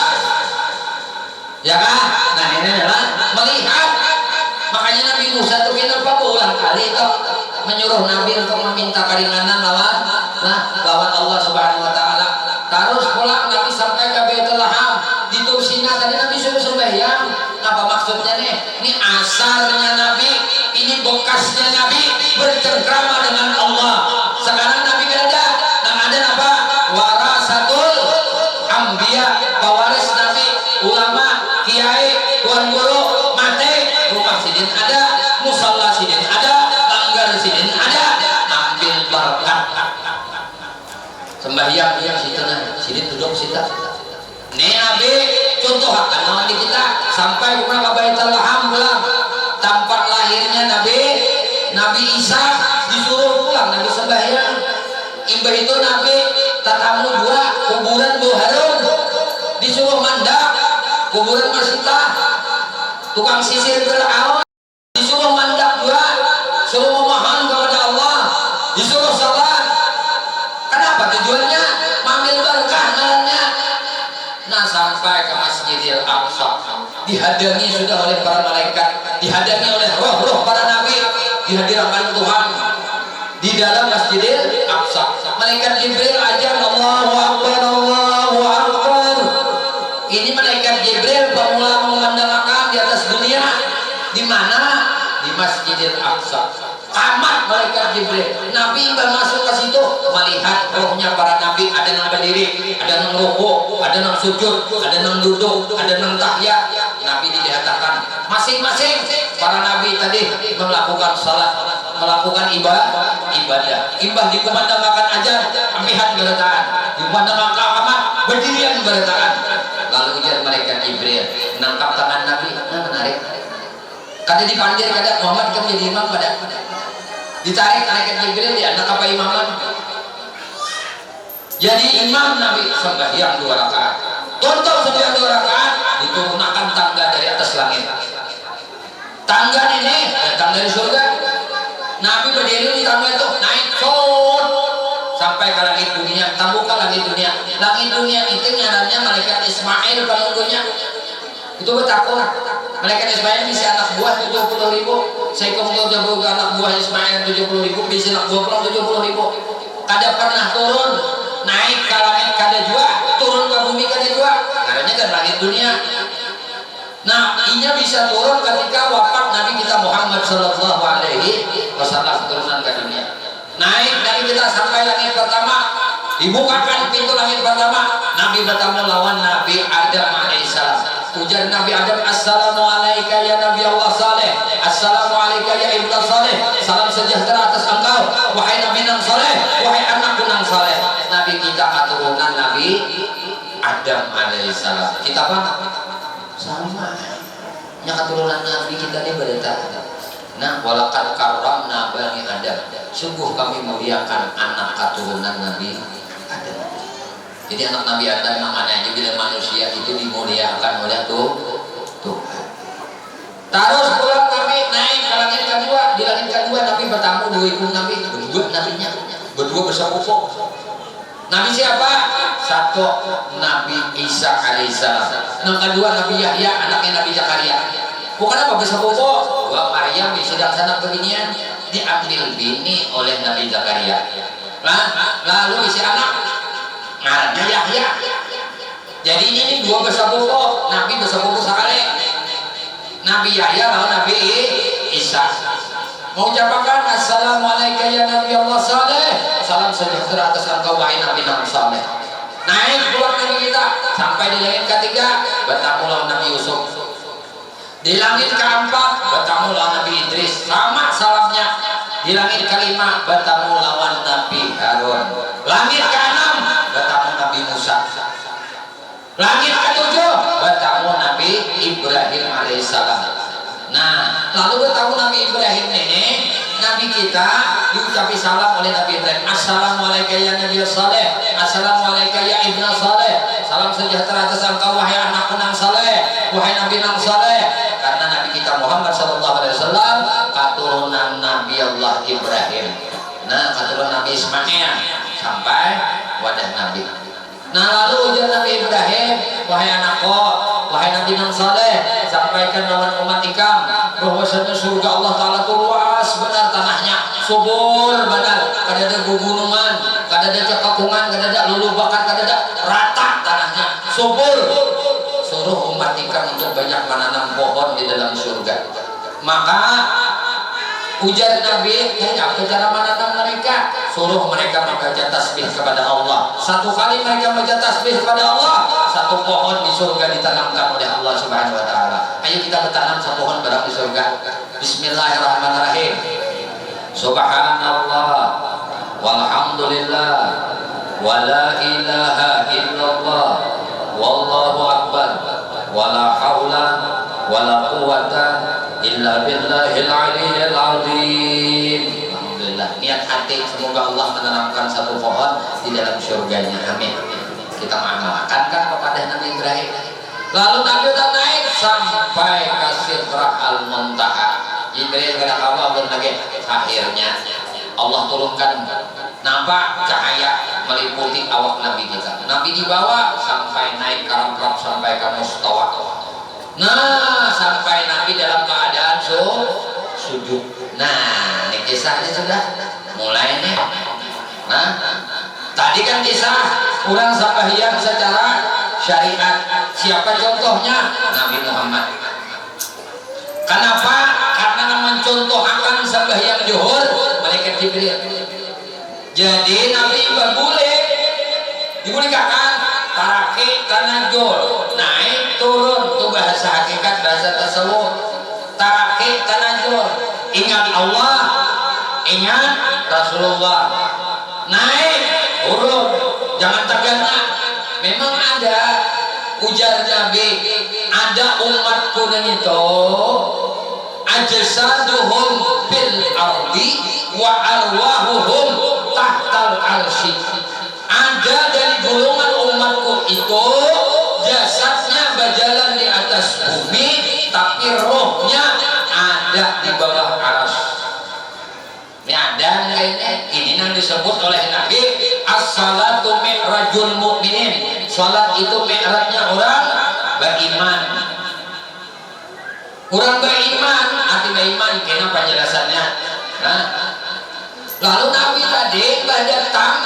ya kan nah ini adalah melihat makanya Nabi Musa itu kenapa berulang kali itu menyuruh Nabi untuk meminta keringanan lawan Allah Subhanahu Wa Ta'ala terus pulang Nabi sampai ke Baitul Laham di Tursina tadi Nabi suruh sembahyang apa maksudnya nih ini asarnya Nabi ini bekasnya Nabi bercengkrama dengan Allah sekarang Nabi ada apa warasatul anbiya pewaris Nabi ulama kiai tuan guru mati rumah sidin ada musalla sidin ada langgar sidin ada ambil berkat sembahyang yang sidin duduk sita nih Nabi contoh akan di kita sampai rumah Baitul Laham pulang tempat lahirnya Nabi Isa disuruh pulang Nabi sembahyang imbah itu Nabi tatamu 2 kuburan Bu Harun disuruh mandak kuburan Masita tukang sisir Fir'aun disuruh mandak 2 suruh memohon kepada Allah disuruh salat kenapa tujuannya mengambil berkah ngarannya nah sampai ke Masjidil Aqsa dihadangi sudah oleh para malaikat dihadangi oleh roh-roh para nabi dihadirkan Tuhan di dalam Masjidil Aqsa malaikat Jibril ajar Allahu Akbar Allahu Akbar ini malaikat Jibril pemula mengandalkan di atas dunia di mana di Masjidil Aqsa tamat malaikat Jibril Nabi masuk ke situ melihat rohnya para nabi ada yang berdiri ada yang rukuk ada yang sujud ada yang duduk ada yang tahiyat Nabi dikatakan masing-masing para nabi tadi melakukan salat melakukan ibadah imbah dikumandangkan ajar ambihan bertaan dikumandangkan amat berdirian bertaan lalu ujar mereka Jibril menangkap tangan Nabi menarik kada dipanggil kada Muhammad kamu jadi imam pada ditarik malaikat Jibril di anak apa imaman jadi imam Nabi sembahyang 2 rakaat tonton sembahyang 2 rakaat diturunkan tangga dari atas langit tangga ini datang dari surga Nabi berdiri di tangga itu naik sampai ke langit dunia tambuka langit dunia itu ngarannya malaikat Ismail penunggunya itu bertakwa malaikat Ismail bisa anak buah 70.000 Sekom jago anak buah Ismail 70.000 bisa anak buah pulang 70.000 kada pernah turun naik ke langit kada jua turun ke bumi kada jua karena kan langit dunia Nah, inya bisa turun ketika wafat Nabi kita Muhammad Sallallahu Alaihi Wasallam turunan ke dunia. Naik Nabi kita sampai langit pertama, dibukakan pintu langit pertama, Nabi bertemu lawan Nabi Adam alaihissalam. Ujar Nabi Adam, Assalamualaikum ya Nabi Allah Saleh, Assalamualaikum ya Ibnu Saleh, salam sejahtera atas engkau wahai Nabi nang Saleh, wahai anakku nang Saleh. Nabi kita keturunan Nabi Adam alaihissalam. Kita apa? Sama nya keturunan Nabi kita ini berita. Nah, walaqad karramna bani Adam, sungguh kami muliakan anak keturunan Nabi Adam. Jadi anak Nabi Adam namanya aja bila manusia itu dimuliakan oleh Tuhan. Terus pulang Nabi naik ke langit kedua. Di langit kedua Nabi bertamu dua ibu Nabi, berdua nabinya, berdua bersama-sama. Nabi siapa? Satu Nabi Isa alaihissalam. Yang kedua Nabi Yahya, anaknya Nabi Zakaria. Bukan apa bersama-sama. Dua Maryam sedang sana beginian diambil bini oleh Nabi Zakaria. Lalu isi anak ngarannya Yahya. Jadi ini dua bersama-sama. Nabi bersama-sama sekali. Nabi Yahya lalu Nabi Isa. Mau ucapkan Assalamualaikum ya Nabi Allah Saleh, salam sejahtera atas engkau wahai Nabi Nabi Saleh. Naik keluar Nabi kita sampai di langit ketiga, bertemu lawan Nabi Yusuf. Di langit keempat bertemu lawan Nabi Idris, sama salamnya. Di langit kelima bertemu lawan Nabi Harun. Langit keenam bertemu Nabi Musa. Langit ketujuh bertemu Nabi Ibrahim alaihissalam. Nah, lalu bertemu Nabi Ibrahim ini, Nabi kita diucapi salam oleh Nabi Ibrahim. Assalamualaikum ya Nabi Saleh, Assalamualaikum ya Ibnu Saleh, salam sejahtera atas engkau wahai anakku nang Saleh, wahai Nabi nang Saleh. Karena Nabi kita Muhammad Sallallahu Alaihi Wasallam keturunan Nabi Allah Ibrahim. Nah, keturunan Nabi Ismail sampai wadah Nabi. Nah, lalu ujar Nabi Ibrahim, wahai anakku, wahai Nabi nang Saleh, sampaikan lawan umat ikam bahwasanya surga Allah Ta'ala itu luas benar tanahnya, subur benar, kada ada gunungan, kada ada cekakungan, kada ada lulubakan, kada ada rata tanahnya, subur. Suruh umat ikam untuk banyak menanam pohon di dalam surga. Maka ujar Nabi, apa cara menanam mereka? Suruh mereka membaca tasbih kepada Allah. Satu kali mereka membaca tasbih kepada Allah, satu pohon di surga ditanamkan oleh Allah Subhanahu wa taala. Ayo kita bertanam satu pohon barang di surga. Bismillahirrahmanirrahim. Subhanallah walhamdulillah wala ilaha illallah wallahu akbar wala haula wala quwata illa billahil aliyyil azim. Alhamdulillah, niat hati semoga Allah menanamkan satu pohon di dalam surganya. Amin. Kita mengamalkan kan kepada Nabi Ibrahim. Lalu Nabi udah naik sampai ke Sidrah al-Muntaha. Jibril kena kabar lagi. Akhirnya Allah turunkan nampak cahaya meliputi awak Nabi kita. Nabi dibawa sampai naik ke Arafah, sampai ke Mustawa. Nah, sampai Nabi dalam keadaan sujud. Nah, ini kisahnya sudah mulai nih. Nah, tadi kan kisah orang sembahyang secara syariat. Siapa contohnya? Nabi Muhammad. Kenapa? Karena mencontohkan sembahyang zuhur malaikat Jibril. Jadi Nabi boleh dibolehkan taraki tanajul, naik turun, itu bahasa hakikat, bahasa tasawuf. Taraki tanajul, ingat Allah, ingat Rasulullah. Naik turun, jangan tergana. Memang ada ujar Nabi, ada umatku dan itu ajsaduhum bil ardi wa arwahuhum tahtal arsy. Ada dari golongan umatku itu jasadnya berjalan di atas bumi, tapi rohnya ada di bawah arsy. Ini ada ini yang disebut oleh Nabi as-salatu mi'rajul mu'minin. Salat itu mi'rajnya orang beriman. Orang beriman, arti beriman, kenapa penjelasannya? Nah, lalu Nabi tadi datang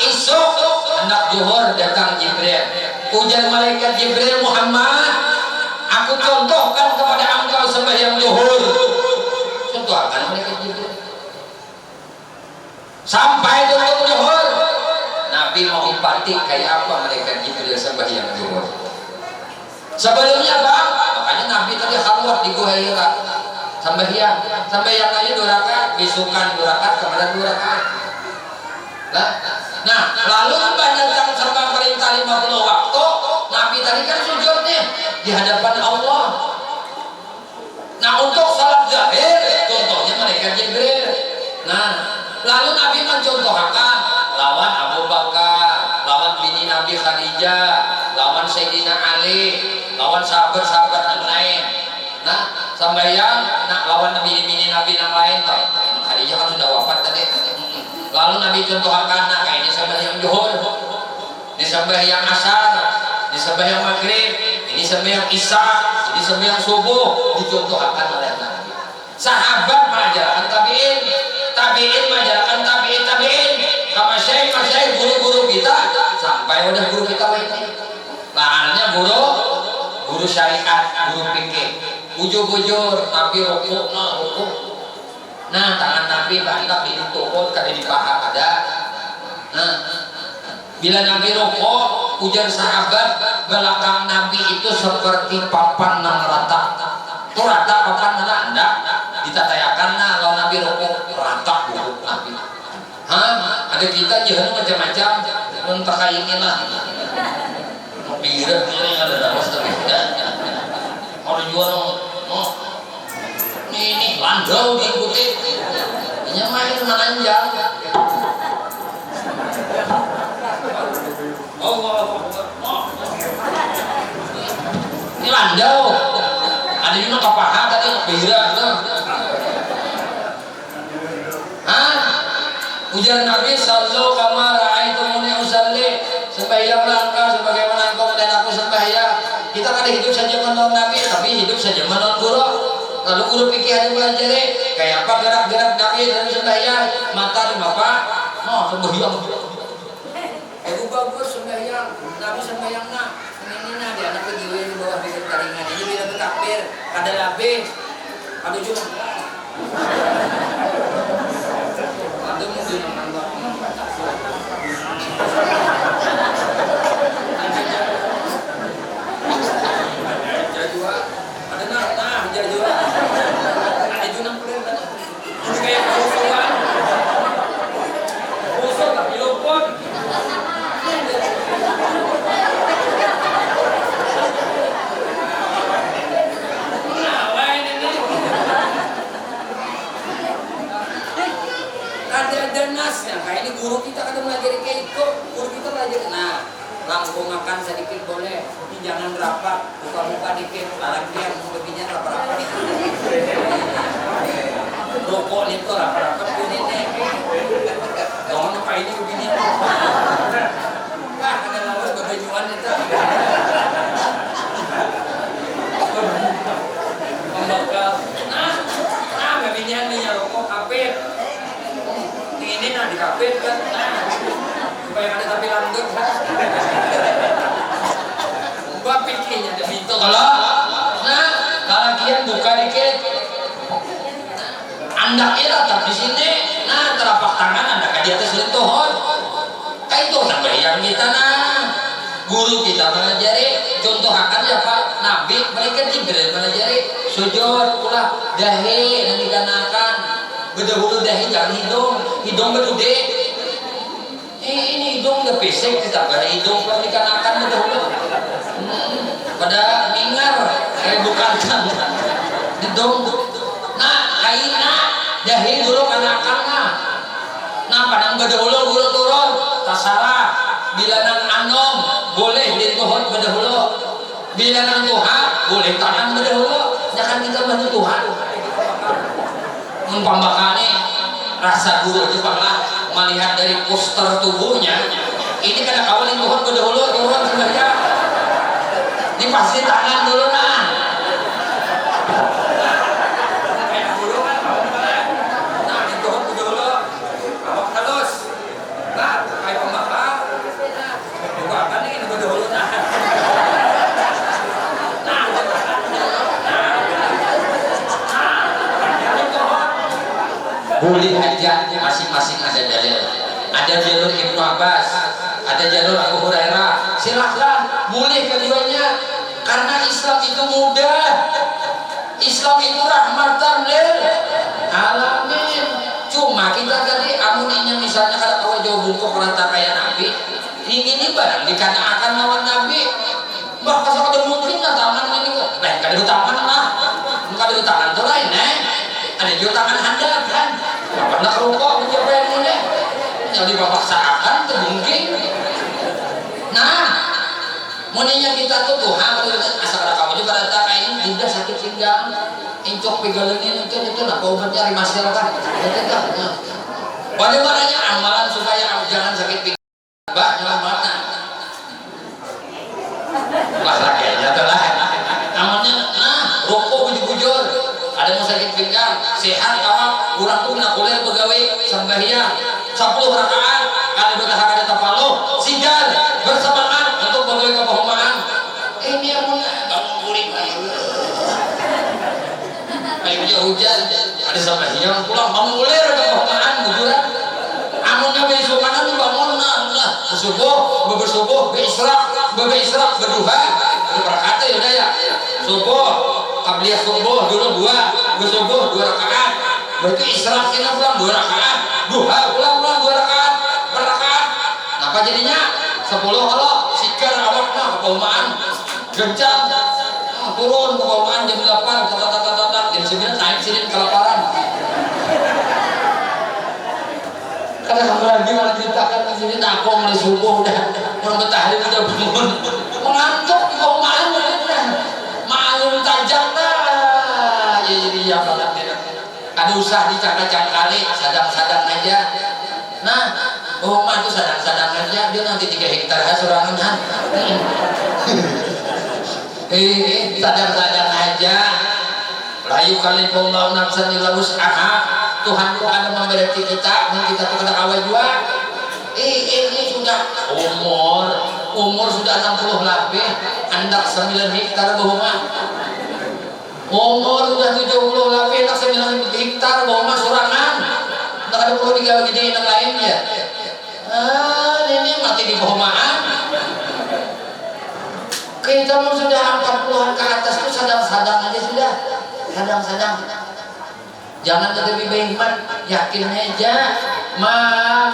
esok hendak zuhur, datang Jibril. Ujar malaikat Jibril, Muhammad, aku aku contohkan kepada engkau sembahyang zuhur. Contohkan mereka Jibril. Sampai turun zuhur, Nabi mau upati kayak apa mereka Jibril sembahyang zuhur. Sebelumnya bang, makanya Nabi tadi khalwat di Gua Hira. Sembahyang aja 2 rakaat, besokan 2 rakaat, kemudian 2 rakaat. Nah, lalu membanyak serba perintah 50 waktu. Nabi tadi kan sujudnya di hadapan Allah. Nah, untuk salat zahir contohnya mereka Jibril. Nah, lalu Nabi mencontohkan lawan Abu Bakar, lawan bini Nabi Khadijah, lawan Sayyidina Ali, lawan sahabat-sahabat yang lain. Nah, sembahyang lawan bini Nabi yang lain toh. Khadijah kan sudah wafat tadi. Lalu Nabi contohkan, nah kayak ini sembahyang zuhur, ini sembahyang asar, ini sembahyang maghrib, ini sembahyang isya, ini sembahyang subuh, dicontohkan oleh Nabi. Sahabat mengajarkan tabiin, tabiin mengajarkan tabiin, masyayikh guru-guru kita sampai udah guru kita ini. Lahannya guru syariat, guru fikih. Bujur-bujur Nabi rukuk, nah tangan Nabi bantak di tukut kada di paha ada. Nah, bila Nabi rukuk, ujar sahabat belakang Nabi itu seperti papan nang rata. Itu rata papan nang anda ditatayakan nah kalau Nabi rukuk rata bukuk Nabi. Ada kita jangan macam-macam untuk kayak ini lah. Bira ini ada dalam setengah. Kalau jual ini landau diikuti ini main menanjang. Ini landau ada juga kapaha tadi bira ujar Nabi sallu kama ra'aitumuni usalli, sembahyanglah engkau sebagaimana engkau melihat aku sembahyang. Kita kan hidup saja menurut Nabi, tapi hidup saja menurut guru. Lalu guru fikih ada pelajari kayak apa gerak-gerak Nabi dalam sembahyang, mata di bapak, sembahyang. Ibu bagus sembahyang, Nabi sembahyang nak, ini di anak kejiwa di bawah bibir taringan ini bila bertakbir, ada labe, ada cuma, ada mungkin menambah. Kayak ini guru kita kadang belajar kayak itu, guru kita belajar. Nah, lampu makan sedikit boleh, ini jangan rapat, buka-buka dikit, larang dia begini rapat-rapat. Rokok itu rapat-rapat begini. Jangan apa ini begini. Wah, ada lawas kebajuan itu. Pembakar. Nah, beginian nih rokok kapit. Ini nah di kafe kan, supaya ada tapi langgeng kan. Gua pikirnya demi itu kalau kian buka dikit, anda tetap di sini, nah telapak tangan anda kan di atas lentohon, kayak itu sembahyang kita nah. Guru kita mengajari, contoh akan siapa? Nabi, mereka Jibril mengajari sujud pula dahi yang dikanakan. Berdahulu dahi jangan hidung berdude. Ini hidung udah pesek kita pada hidung kalau dikanakan berdahulu. Pada mingar kayak bukan hidung. Nah kaina dahi dulu kanakan nah padang berdahulu guru turun tasara bila nang anom boleh lintuhun berdahulu bila nang tuha boleh tangan berdahulu jangan kita bantu Tuhan. Pembakannya rasa guru itu pernah melihat dari poster tubuhnya ini karena awalin Tuhan berdahulu turun sebenarnya ini pasti tangan dulu nah kayak dulu kan nah ini Tuhan berdahulu awak halus nah kayak pembakar bukan ini berdahulu nah boleh aja, masing-masing ada dalil. Ada jalur Ibnu Abbas, ada jalur Abu Hurairah, silahkan boleh keduanya, karena Islam itu mudah, Islam itu rahmatan lil alamin. Cuma kita tadi amuninya misalnya kalau kau jauh bungkuk rata kayak Nabi, ini barang dikatakan lawan Nabi, bah pasal ada mungkin lah tangan ini kok, lain kada tangan lah, kada tangan tuh lain ada juga tangan handap kan, apa nak rokok mencoba yang ini, yang dipaksakan termungkin. Nah, muninya kita tuh Tuhan asal ada kamu juga rata kayak ini, udah sakit pinggang, incok pegalengin itu nak obatnya rimasir kan, bagaimana amalan supaya jangan sakit pinggang, bah nyelamatkan. Lah kayaknya telah namanya rokok bujur-bujur ada mau sakit pinggang sehat awak kurang tuh nak boleh pegawai sembahyang 10 rakaat kali bertahap ada tapaluh sigar bersemangat untuk pegawai kebahumaan ini yang bangun kulit ayo hujan ada sembahyang pulang bangun ulir kebahumaan bujuran amunnya besok kanan bangun lah subuh bersubuh berisrak berduha berkata ya udah ya subuh qabliyah subuh dulu 2 bersubuh 2 rakaat berarti israk kita pulang 2 rakaat duha pulang 2 rakaat berrakaat apa jadinya 10 kalau sikar awaknya kebaumaan gencang turun kebaumaan jam 8 jam 9 naik sini kelaparan karena kamu lagi malah ceritakan di sini takut mulai subuh udah bertahlil udah bangun mengantuk di bawah malu tajam lah jadi ya banget ada usah dicangka-cangkali sadang-sadang aja. Nah rumah itu sadang-sadang aja dia nanti 3 hektar sorangan sadang-sadang aja layu kali Allah nafsan illa wus'aha. Tuhan ada memberi kita dan kita tuh kena awal juga ini sudah umur sudah 60 lebih andak 9 hektar bahuma umur sudah 70 lebih andak 9 hektar bahuma sorangan tak ada perlu digawe gini yang lain ya ini mati di bahumaan kita mau sudah 40-an ke atas itu sadang-sadang aja sudah sadang-sadang jangan lebih baik yakin aja ma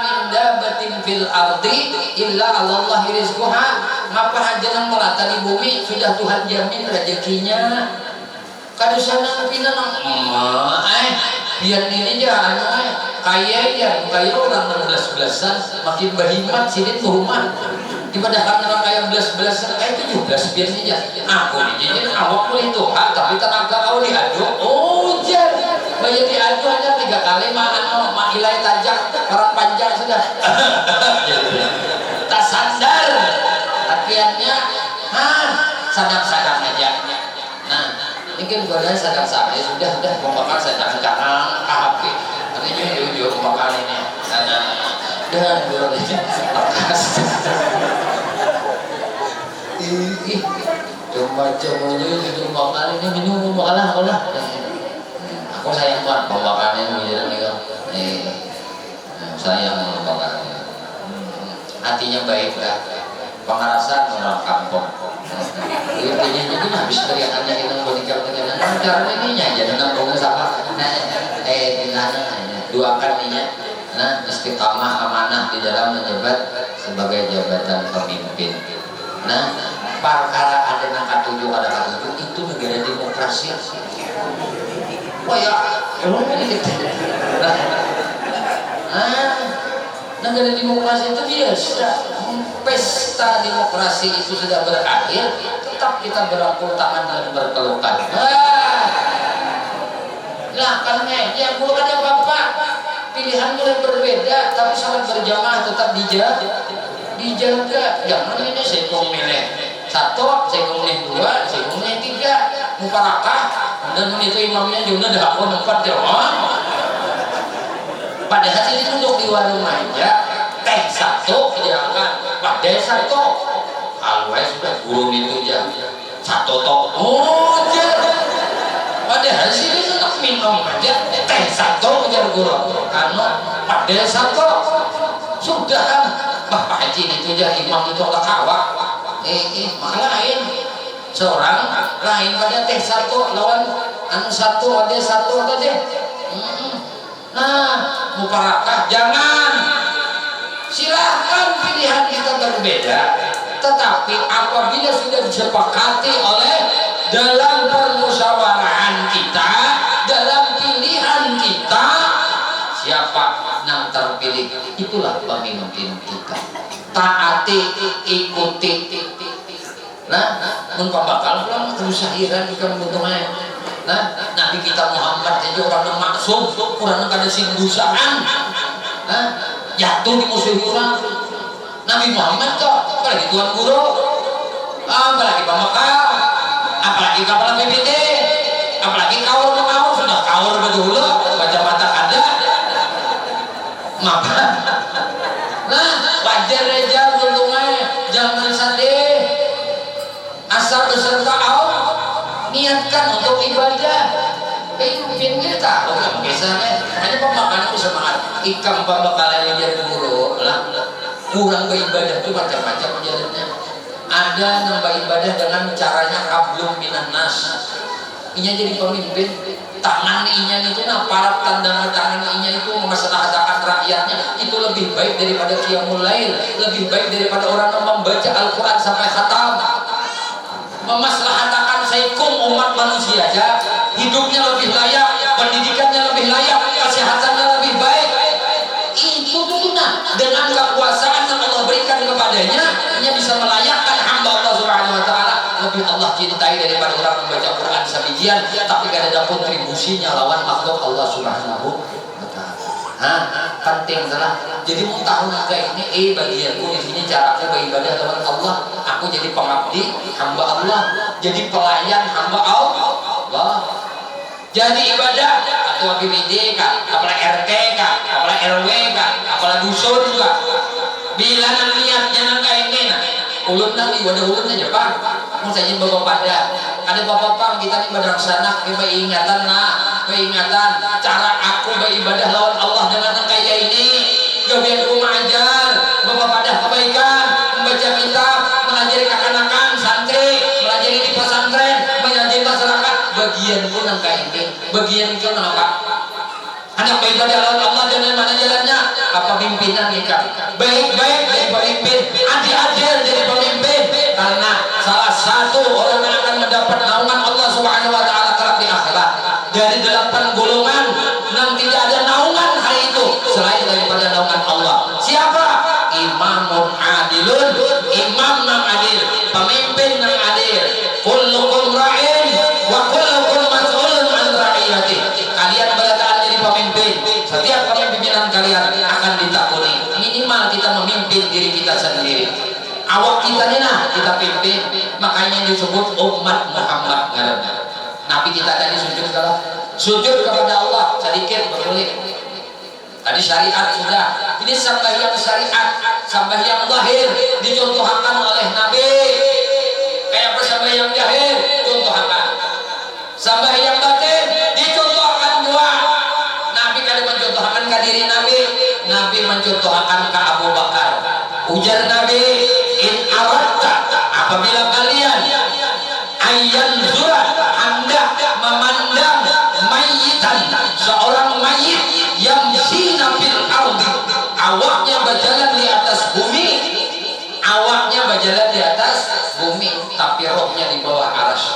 min dabatin fil ardi illa Allah rizquha ngapa aja nang melata di bumi sudah Tuhan jamin rezekinya kadu sana pina nang biar ini aja kaya orang 16-belasan makin berhimat sidin berumah dibandingkan orang kaya 11-belasan kayak 17 biasanya aku dijinin awak boleh Tuhan tapi tenaga kau diadu bayar diadu aja 3 kali mak ilai tajak orang panjang sudah tak sadar latihannya sadang-sadang aja. Nah mungkin gue sadang-sadang sudah pembakar sadang-sadang HP artinya jauh pembakar ini karena dan gue lekas coba-cobanya itu pembakar ini minum kalah aku sayang banget pembakarnya menjadi nih sayang pembakarnya hatinya baik lah pengarasan orang kampung intinya jadi habis teriakannya kita mau dikatakan caranya ini aja dengan pengen sama duakan ininya istiqamah amanah di dalam menjabat sebagai jabatan pemimpin. Nah perkara ada angka 7 ada angka 7 itu negara demokrasi. Oh ya, negara demokrasi itu biasa. Pesta demokrasi itu sudah berakhir, tetap kita berangkul tangan dan berpelukan. Lah karena yang belum ada apa-apa, pilihan boleh berbeda, tapi salat berjamaah tetap dijaga. Jangan ini saya mau milih 1, saya mau milih 2, saya mau milih 3, mufarakah. Dan itu imamnya juga dah aku 4 jamaah. Padahal ini duduk di warung aja, teh 1 jangan, padahal 1 kalau sudah gurun itu aja 1 tok. Padahal sini tetap minum aja teh 1 kejar guru anu pada satu sudah Pak Haji itu aja imam itu olah kawak malah lain seorang lain pada teh satu lawan anu satu ada satu atau deh nah muparakah jangan silahkan pilihan kita berbeda tetapi apabila sudah disepakati oleh dalam permusyawaraan kita dalam pilihan kita siapa yang terpilih itulah pemimpin kita taati ikuti nah mumpah bakal pulang kerusahiran bukan butuhnya nah Nabi kita Muhammad jadi orang yang maksum orang yang kada singdusaan nah jatuh di musuh orang Nabi Muhammad kok apalagi tuan guru apalagi pembakal apalagi kepala BPT apalagi kaur mengaur sudah kaur berdulu baca mata kada maka nah wajar aja untungnya jangan sedih asal beserta Allah niatkan untuk ibadah pimpin kita oke biasanya hanya pemakanan itu semangat ikam pembakalan yang jadi guru lah kurang beribadah itu macam-macam jalannya ada yang beribadah dengan caranya kablum minan nas inya jadi pemimpin tangan inya itu nah para tanda tangan inya itu memaslahatakan rakyatnya itu lebih baik daripada qiyamul lail lebih baik daripada orang yang membaca Al-Quran sampai khatam memaslahatakan saikum umat manusia aja hidupnya lebih layak pendidikannya lebih layak kesehatannya lebih baik itu tuh nah dengan kekuasaan yang Allah berikan kepadanya ia bisa melayakkan hamba Allah Subhanahu wa taala lebih Allah cintai daripada orang membaca Quran sabijian tapi gak ada kontribusinya lawan makhluk Allah Subhanahu wa taala penting salah jadi mau tahu kayak ini bagianku di sini caraku beribadah dengan Allah aku jadi pengabdi hamba Allah jadi pelayan hamba Allah jadi ibadah atau BPD kah apalah RT kah apalah RW kah apalah dusun kah bila niatnya nang kayak ini nah ulun nang ibadah ulun aja pak mau saja bawa pada ada bapak-bapak kita nih pada sana kita ingatan keingatan cara aku beribadah lawan Allah dengan kayak ini gawian aku mengajar bapak pada kebaikan membaca kitab mengajari kekanakan santri melajari di pesantren mengajari masyarakat bagian pun yang kayak ini bagian itu apa anak beribadah lawan Allah dengan mana jalannya apa pimpinan kita baik-baik jadi pemimpin adil-adil jadi pemimpin karena salah satu orang yang akan mendapat naungan Allah Subhanahu wa taala kelak di akhirat dari 8 golongan yang tidak ada naungan hari itu selain daripada naungan Allah siapa imamun adilun imam yang adil pemimpin yang adil kullukum ra'in wa kullukum mas'ulun an ra'iyati kalian berataan jadi pemimpin setiap kepemimpinan kalian akan ditakuni minimal kita memimpin diri kita sendiri awak kita nih nah kita pimpin makanya disebut umat Muhammad ngaranna Nabi kita tadi sujud kepada Allah sedikit boleh tadi syariat sudah ini sembahyang syariat sembahyang zahir dicontohkan oleh Nabi kayak apa sembahyang zahir contohkan sembahyang batin dicontohkan juga Nabi kada mencontohkan ke diri Nabi mencontohkan ke Abu Bakar ujar Nabi in aratta apabila kalian ayyan zura hendak memandang mayitan seorang mayit yang zina fil ardi awaknya berjalan di atas bumi awaknya berjalan di atas bumi tapi rohnya di bawah arsy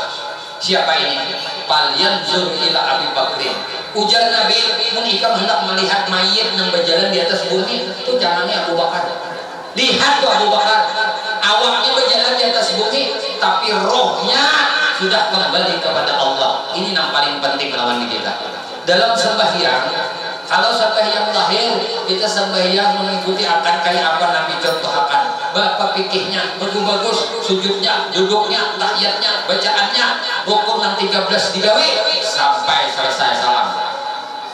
siapa ini palian zur ila Abi Bakrin ujar Nabi menikah hendak melihat mayit yang berjalan di atas bumi itu jangannya Abu Bakar lihat tuh Abu Bakar awaknya berjalan di atas bumi tapi rohnya sudah kembali kepada Allah ini yang paling penting lawan kita dalam sembahyang kalau sembahyang lahir kita sembahyang mengikuti akan kayak apa Nabi contohkan bapak pikirnya bagus-bagus sujudnya duduknya tahiyatnya bacaannya rukun yang 13 digawe sampai selesai salam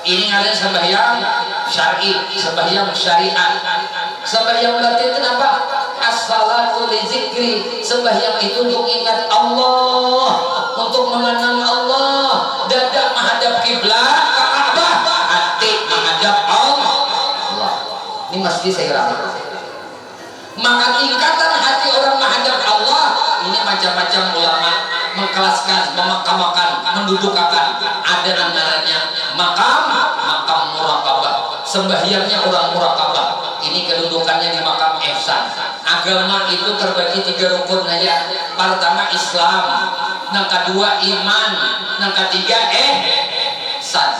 ini ada sembahyang syar'i sembahyang syariat sembahyang batin kenapa as-salatu li zikri sembahyang itu untuk ingat Allah untuk mengenang Allah dada menghadap kiblat ke Ka'bah hati menghadap masjid saya ramah. Maka tingkatan hati orang menghadap Allah ini macam-macam ulama mengkelaskan, memakamakan, mendudukakan. Ada namanya makam muraqabah, sembahyangnya orang muraqabah. Ini kedudukannya di makam ihsan. Agama itu terbagi 3 rukun saja. Pertama Islam, yang kedua iman, yang ketiga ihsan.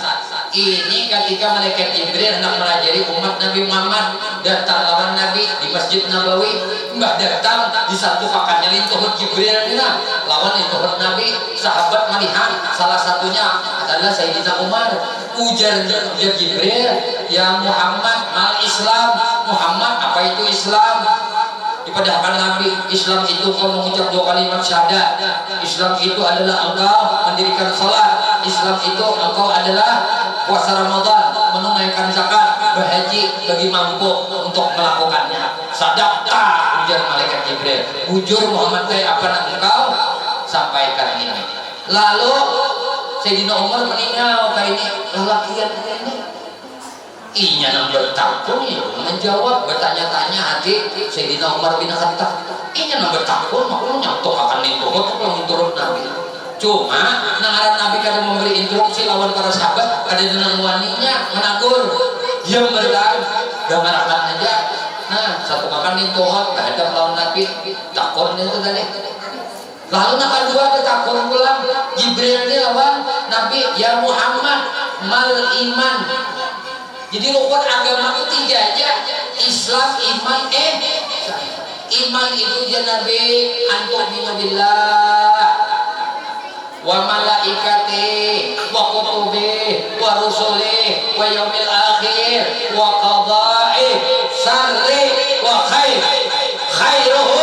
Ini ketika malaikat Jibril hendak melajari umat Nabi Muhammad datang lawan Nabi di Masjid Nabawi, mbah datang di satu pakannya lintuhut Jibril dina lawan lintuhut Nabi. Sahabat melihat, salah satunya adalah Sayyidina Umar. Ujar Jibril, ya Muhammad, mal Islam. Muhammad, apa itu Islam? Dipadahkan Nabi, Islam itu kau mengucap 2 kalimat syahadat. Islam itu adalah engkau mendirikan salat. Islam itu engkau adalah puasa Ramadan, menunaikan zakat, berhaji bagi mampu untuk melakukannya. Sadaqta, ujar malaikat Jibril. Bujur Muhammad, apa yang engkau sampaikan ini. Lalu Sayyidina Umar meninggal kayak ini, lalakian ini. Inya nang bertakun ya, menjawab bertanya-tanya hati Sayyidina Umar bin Khattab. Inya nang bertakun, makanya nyontok akan nintuhut kalau turun Nabi. Cuma nangaran Nabi kadang memberi instruksi lawan para sahabat, ada dengan waninya menakur, diam bertahan, gamarakan aja. Nah, satu makan nintuhut, hadap lawan Nabi, takun itu tadi. Lalu nak kedua ketakun pulang, Jibril ini lawan Nabi, ya Muhammad, mal iman. Jadi rukun agama itu 3 aja, Islam, iman, iman itu ya Nabi, antu'minu billah wa malaikati wa kutubi wa rusuli wa yaumil akhir wa qada'i syarri wa khairuhu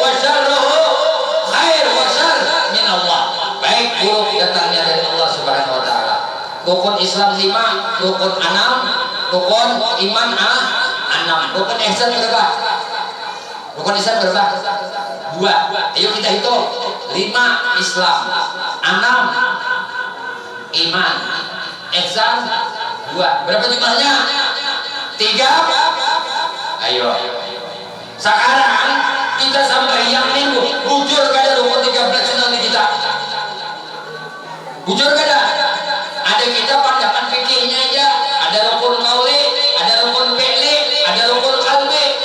wa syarruhu khair wa syarr min Allah. Baik buruk datangnya dari Allah Subhanahu wa taala. Rukun Islam 5, rukun 6, rukun iman 6, rukun ihsan berapa? Rukun ihsan berapa? 2. Ayo kita hitung. 5 Islam, 6 iman, ihsan 2. Berapa jumlahnya? 3. Ayo. Sekarang kita sampai yang minggu bujur kada rukun 13 sunnah kita. Bujur kada? Ada kita pandangan fikihnya aja, ada rukun qauli, ada rukun fi'li, ada rukun qalbi.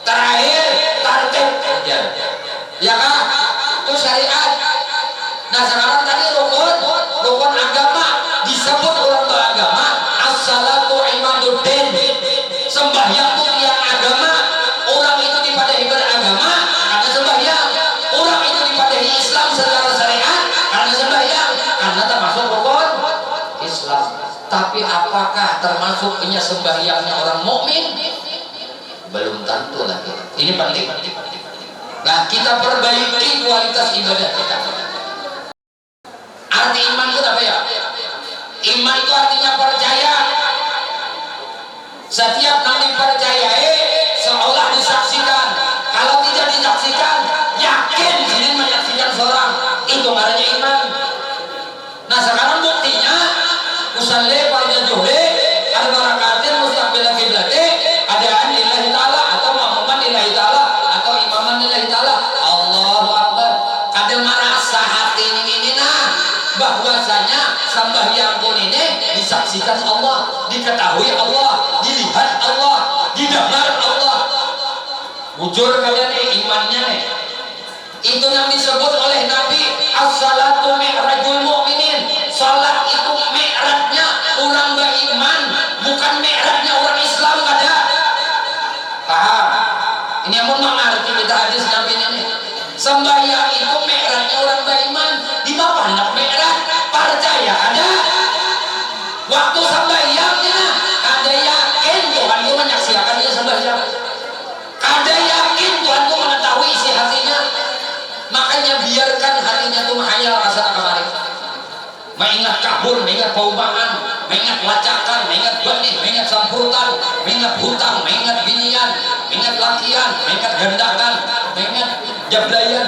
Terakhir tartib aja. Ya kan? Itu syariat. Nah, sekarang tadi rukun agama disebut orang beragama, as-salatu imaduddin. Sembahyang itu yang agama. Orang itu dipadahi beragama karena sembahyang. Orang itu dipadahi Islam secara syariat karena sembahyang, karena termasuk rukun Islam. Tapi apakah termasuk sembahyangnya orang mukmin? Belum tentu lagi. Ini penting. Nah, kita perbaiki kualitas ibadah kita. Arti iman itu apa ya? Iman itu artinya percaya. Setiap yang dipercayai seolah disaksikan. Kalau tidak disaksikan, yakin ingin menyaksikan seorang. Itu namanya iman. Nah, sekarang buktinya musalli pada juhri al-barakatin mustaqbil kiblati adaan lillahi ta'ala atau ma'muman lillahi ta'ala atau imaman lillahi ta'ala. Allahu akbar. Kadang merasa hati ini bahwasanya sembahyang pun ini disaksikan Allah, diketahui Allah, dilihat Allah, didengar Allah. Bujur kalian imannya nih. Itu yang disebut oleh Nabi as-salatu mi'rajul mu'minin. Salat itu mi'rajnya orang beriman, bukan mi'rajnya orang Islam kada. Paham? Ini yang mengerti kita hadis Nabi ini. Sembahyang itu mi'rajnya orang beriman. Di mana hendak mi'raj? Percaya ada. Waktu sembahyangnya kada yakin Tuhan itu menyaksikan dia sembahyang. Kada yakin Tuhan itu mengetahui isi hatinya. Makanya biarkan hatinya itu menghayal rasa kemarin. Mengingat kabur, mengingat paubangan, mengingat lacakan, mengingat benih, mengingat samputan, mengingat hutang, mengingat binian, mengingat lakian, mengingat gandakan, mengingat jablayan.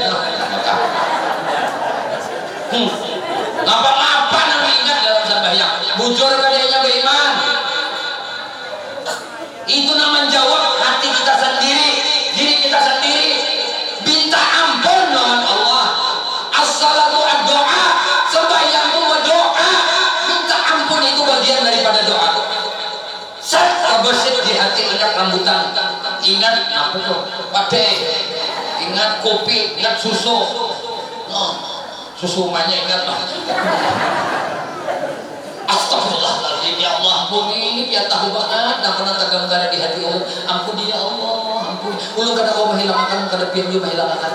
Ngapa-ngapa nama ingat dalam sembahyang. Bujur kadanya beriman. Itu apa tuh? Pade, ingat kopi, ingat susu. Oh, susu banyak ingat lah. Astagfirullahaladzim, ya Allah, ampuni, ya tahu banget, nak pernah tegang karena di hati ulun. Ampuni ya Allah, ampuni. Ulun kada kau menghilangkan, kada pian juga menghilangkan.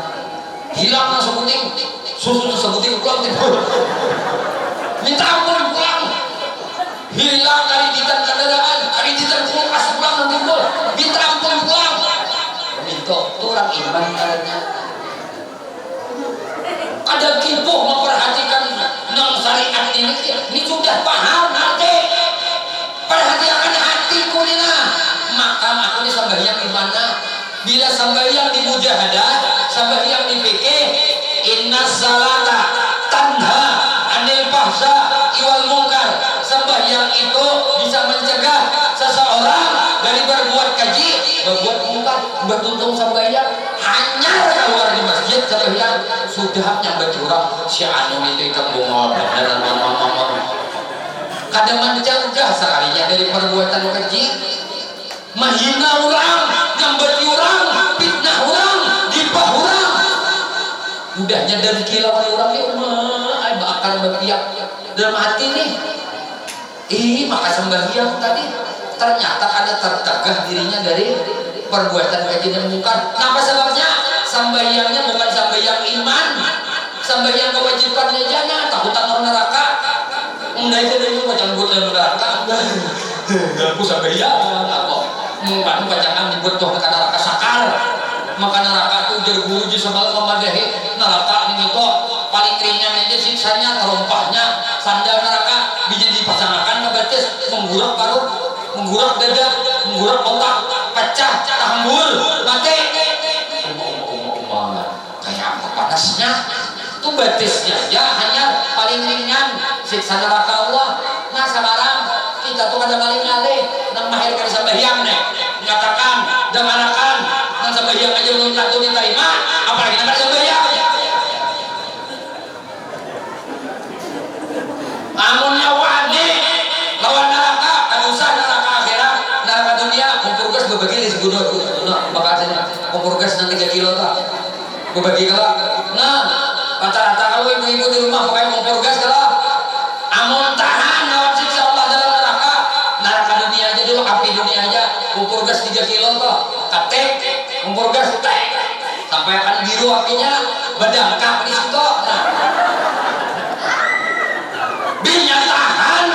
Hilang lah sebuting, susu sebuting pulang tidur. Minta ampun pulang. Hilang dari ditan kendaraan, dari ditan kulkas pulang nanti pun. Minta ampun pulang. Minta orang iman karena. Ada kipuh memperhatikan nang syariat ini sudah paham nanti perhatikan hatiku nina maka aku ini sembahyang di mana bila sembahyang di mujahadah sembahyang di fikih inna salata tanha anil fahsya iwal munkar sembahyang itu bisa mencegah seseorang dari berbuat keji berbuat munkar bertuntung sembahyang hanya keluar di masjid sembahyang sudah nyambat orang si anu itu ikan bungol dan mamam kadang mencegah sekalinya dari perbuatan keji menghina orang nyambat orang fitnah orang gibah orang udahnya dari kilauan orang ini akan berpihak dalam hati nih maka sembahyang tadi ternyata ada tertegah dirinya dari perbuatan keji dan munkar. Kenapa sebabnya? Sembahyangnya bukan sembahyang iman, sembahyang kewajibannya jangan takutan orang neraka. Enggak itu dari macam buat neraka. Aku sembahyang apa? Mungkin bacangan dibutuh ke neraka sakar. Maka neraka itu jerguji semalam memadahi neraka ini kok paling ringan aja siksanya terompahnya sandal neraka bisa dipasangkan ke betis menggurak parut menggurak dada menggurak otak pecah hambur mati kayak apa panasnya itu betisnya ya hanya paling ringan siksa neraka Allah. Nah sekarang kita tuh ada paling ngalih dan mahirkan sembahyang nih mengatakan dan manakan dan sembahyang aja belum tentu diterima apalagi nak sembahyang amunnya wadi lawan neraka kadusah neraka akhirat neraka dunia kumpurgas berbagi di segudor makasih kumpurgas nanti 3 kilo tak berbagi kalau nah rata-rata kalau ibu-ibu di rumah pakai kumpurgas kalau amun tahan lawan siksa Allah dalam neraka dunia aja dulu api dunia aja kumpurgas 3 kilo kok ketek kumpurgas tek sampai akan biru apinya berdangkap di situ nah binya tahan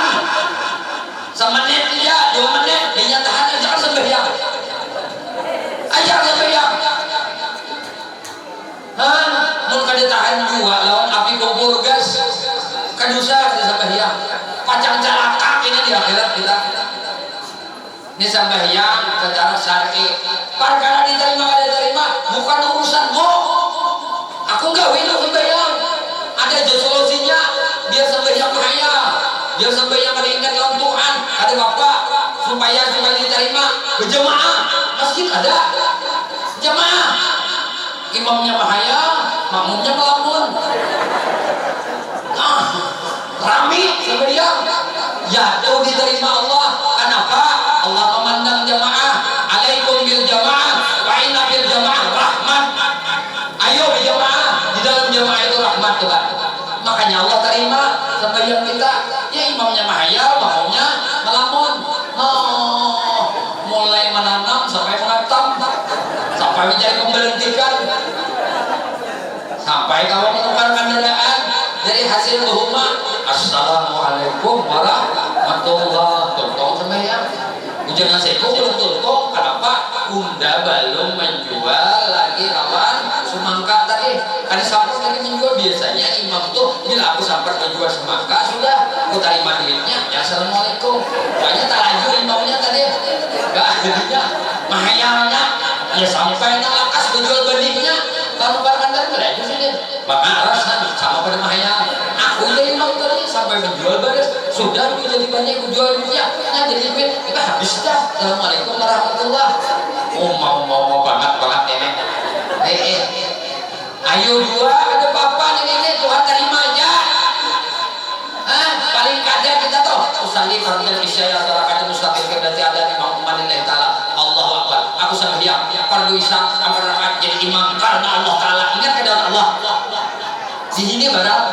semenit aja 2 menit binya tahan aja kan sembahyang aja sembahyang mun kada tahan juga lawan api kompor gas kadusa kada sembahyang pacang celaka ini di akhirat kita ini sembahyang secara syar'i perkara diterima kada diterima bukan urusanmu aku enggak wino sembahyang ada solusinya biar sembahyang bahaya biar sembahyang mengingat lawan Tuhan ada bapak supaya diterima berjemaah masjid ada jemaah imamnya bahaya makmumnya melamun rami sembahyang jatuh diterima Allah kenapa Allah memandang jemaah alaikum bil jamaah wa inna bil jamaah rahmat ayo berjemaah di dalam jemaah itu rahmat Tuhan makanya Allah terima sembahyang kita ya imamnya mahayal makmumnya melamun mulai menanam sampai mengatam sampai mencari pemberhentikan sampai kalau menukarkan kendaraan dari hasil rumah assalamualaikum warahmatullahi wabarakatuh sembahyang jangan seko belum tutup kenapa unda belum menjual lagi kawan semangka tadi ada sampai tadi menjual biasanya imam tuh bila aku sampai menjual semangka sudah aku terima duitnya ya assalamualaikum soalnya tak laju imamnya tadi gak akhirnya mahayalnya ya sampai nalakas menjual benihnya kalau barang dan belajar sini maka rasa sama pada mahayal aku jadi imam tadi sampai menjual baris sudah aku jadi banyak aku jual duitnya nah jadi duit kita habis dah assalamualaikum warahmatullah mau banget ini ayo dua ada papa ini Tuhan terima aja paling kada kita tuh usalli fardhu isya ya tarakat mustaqim berarti ada imam ummah lillahi taala Allahu akbar aku sembahyang fardu isya 4 rakaat jadi imam karena Allah Taala. Ingat kepada Allah. Di sini barang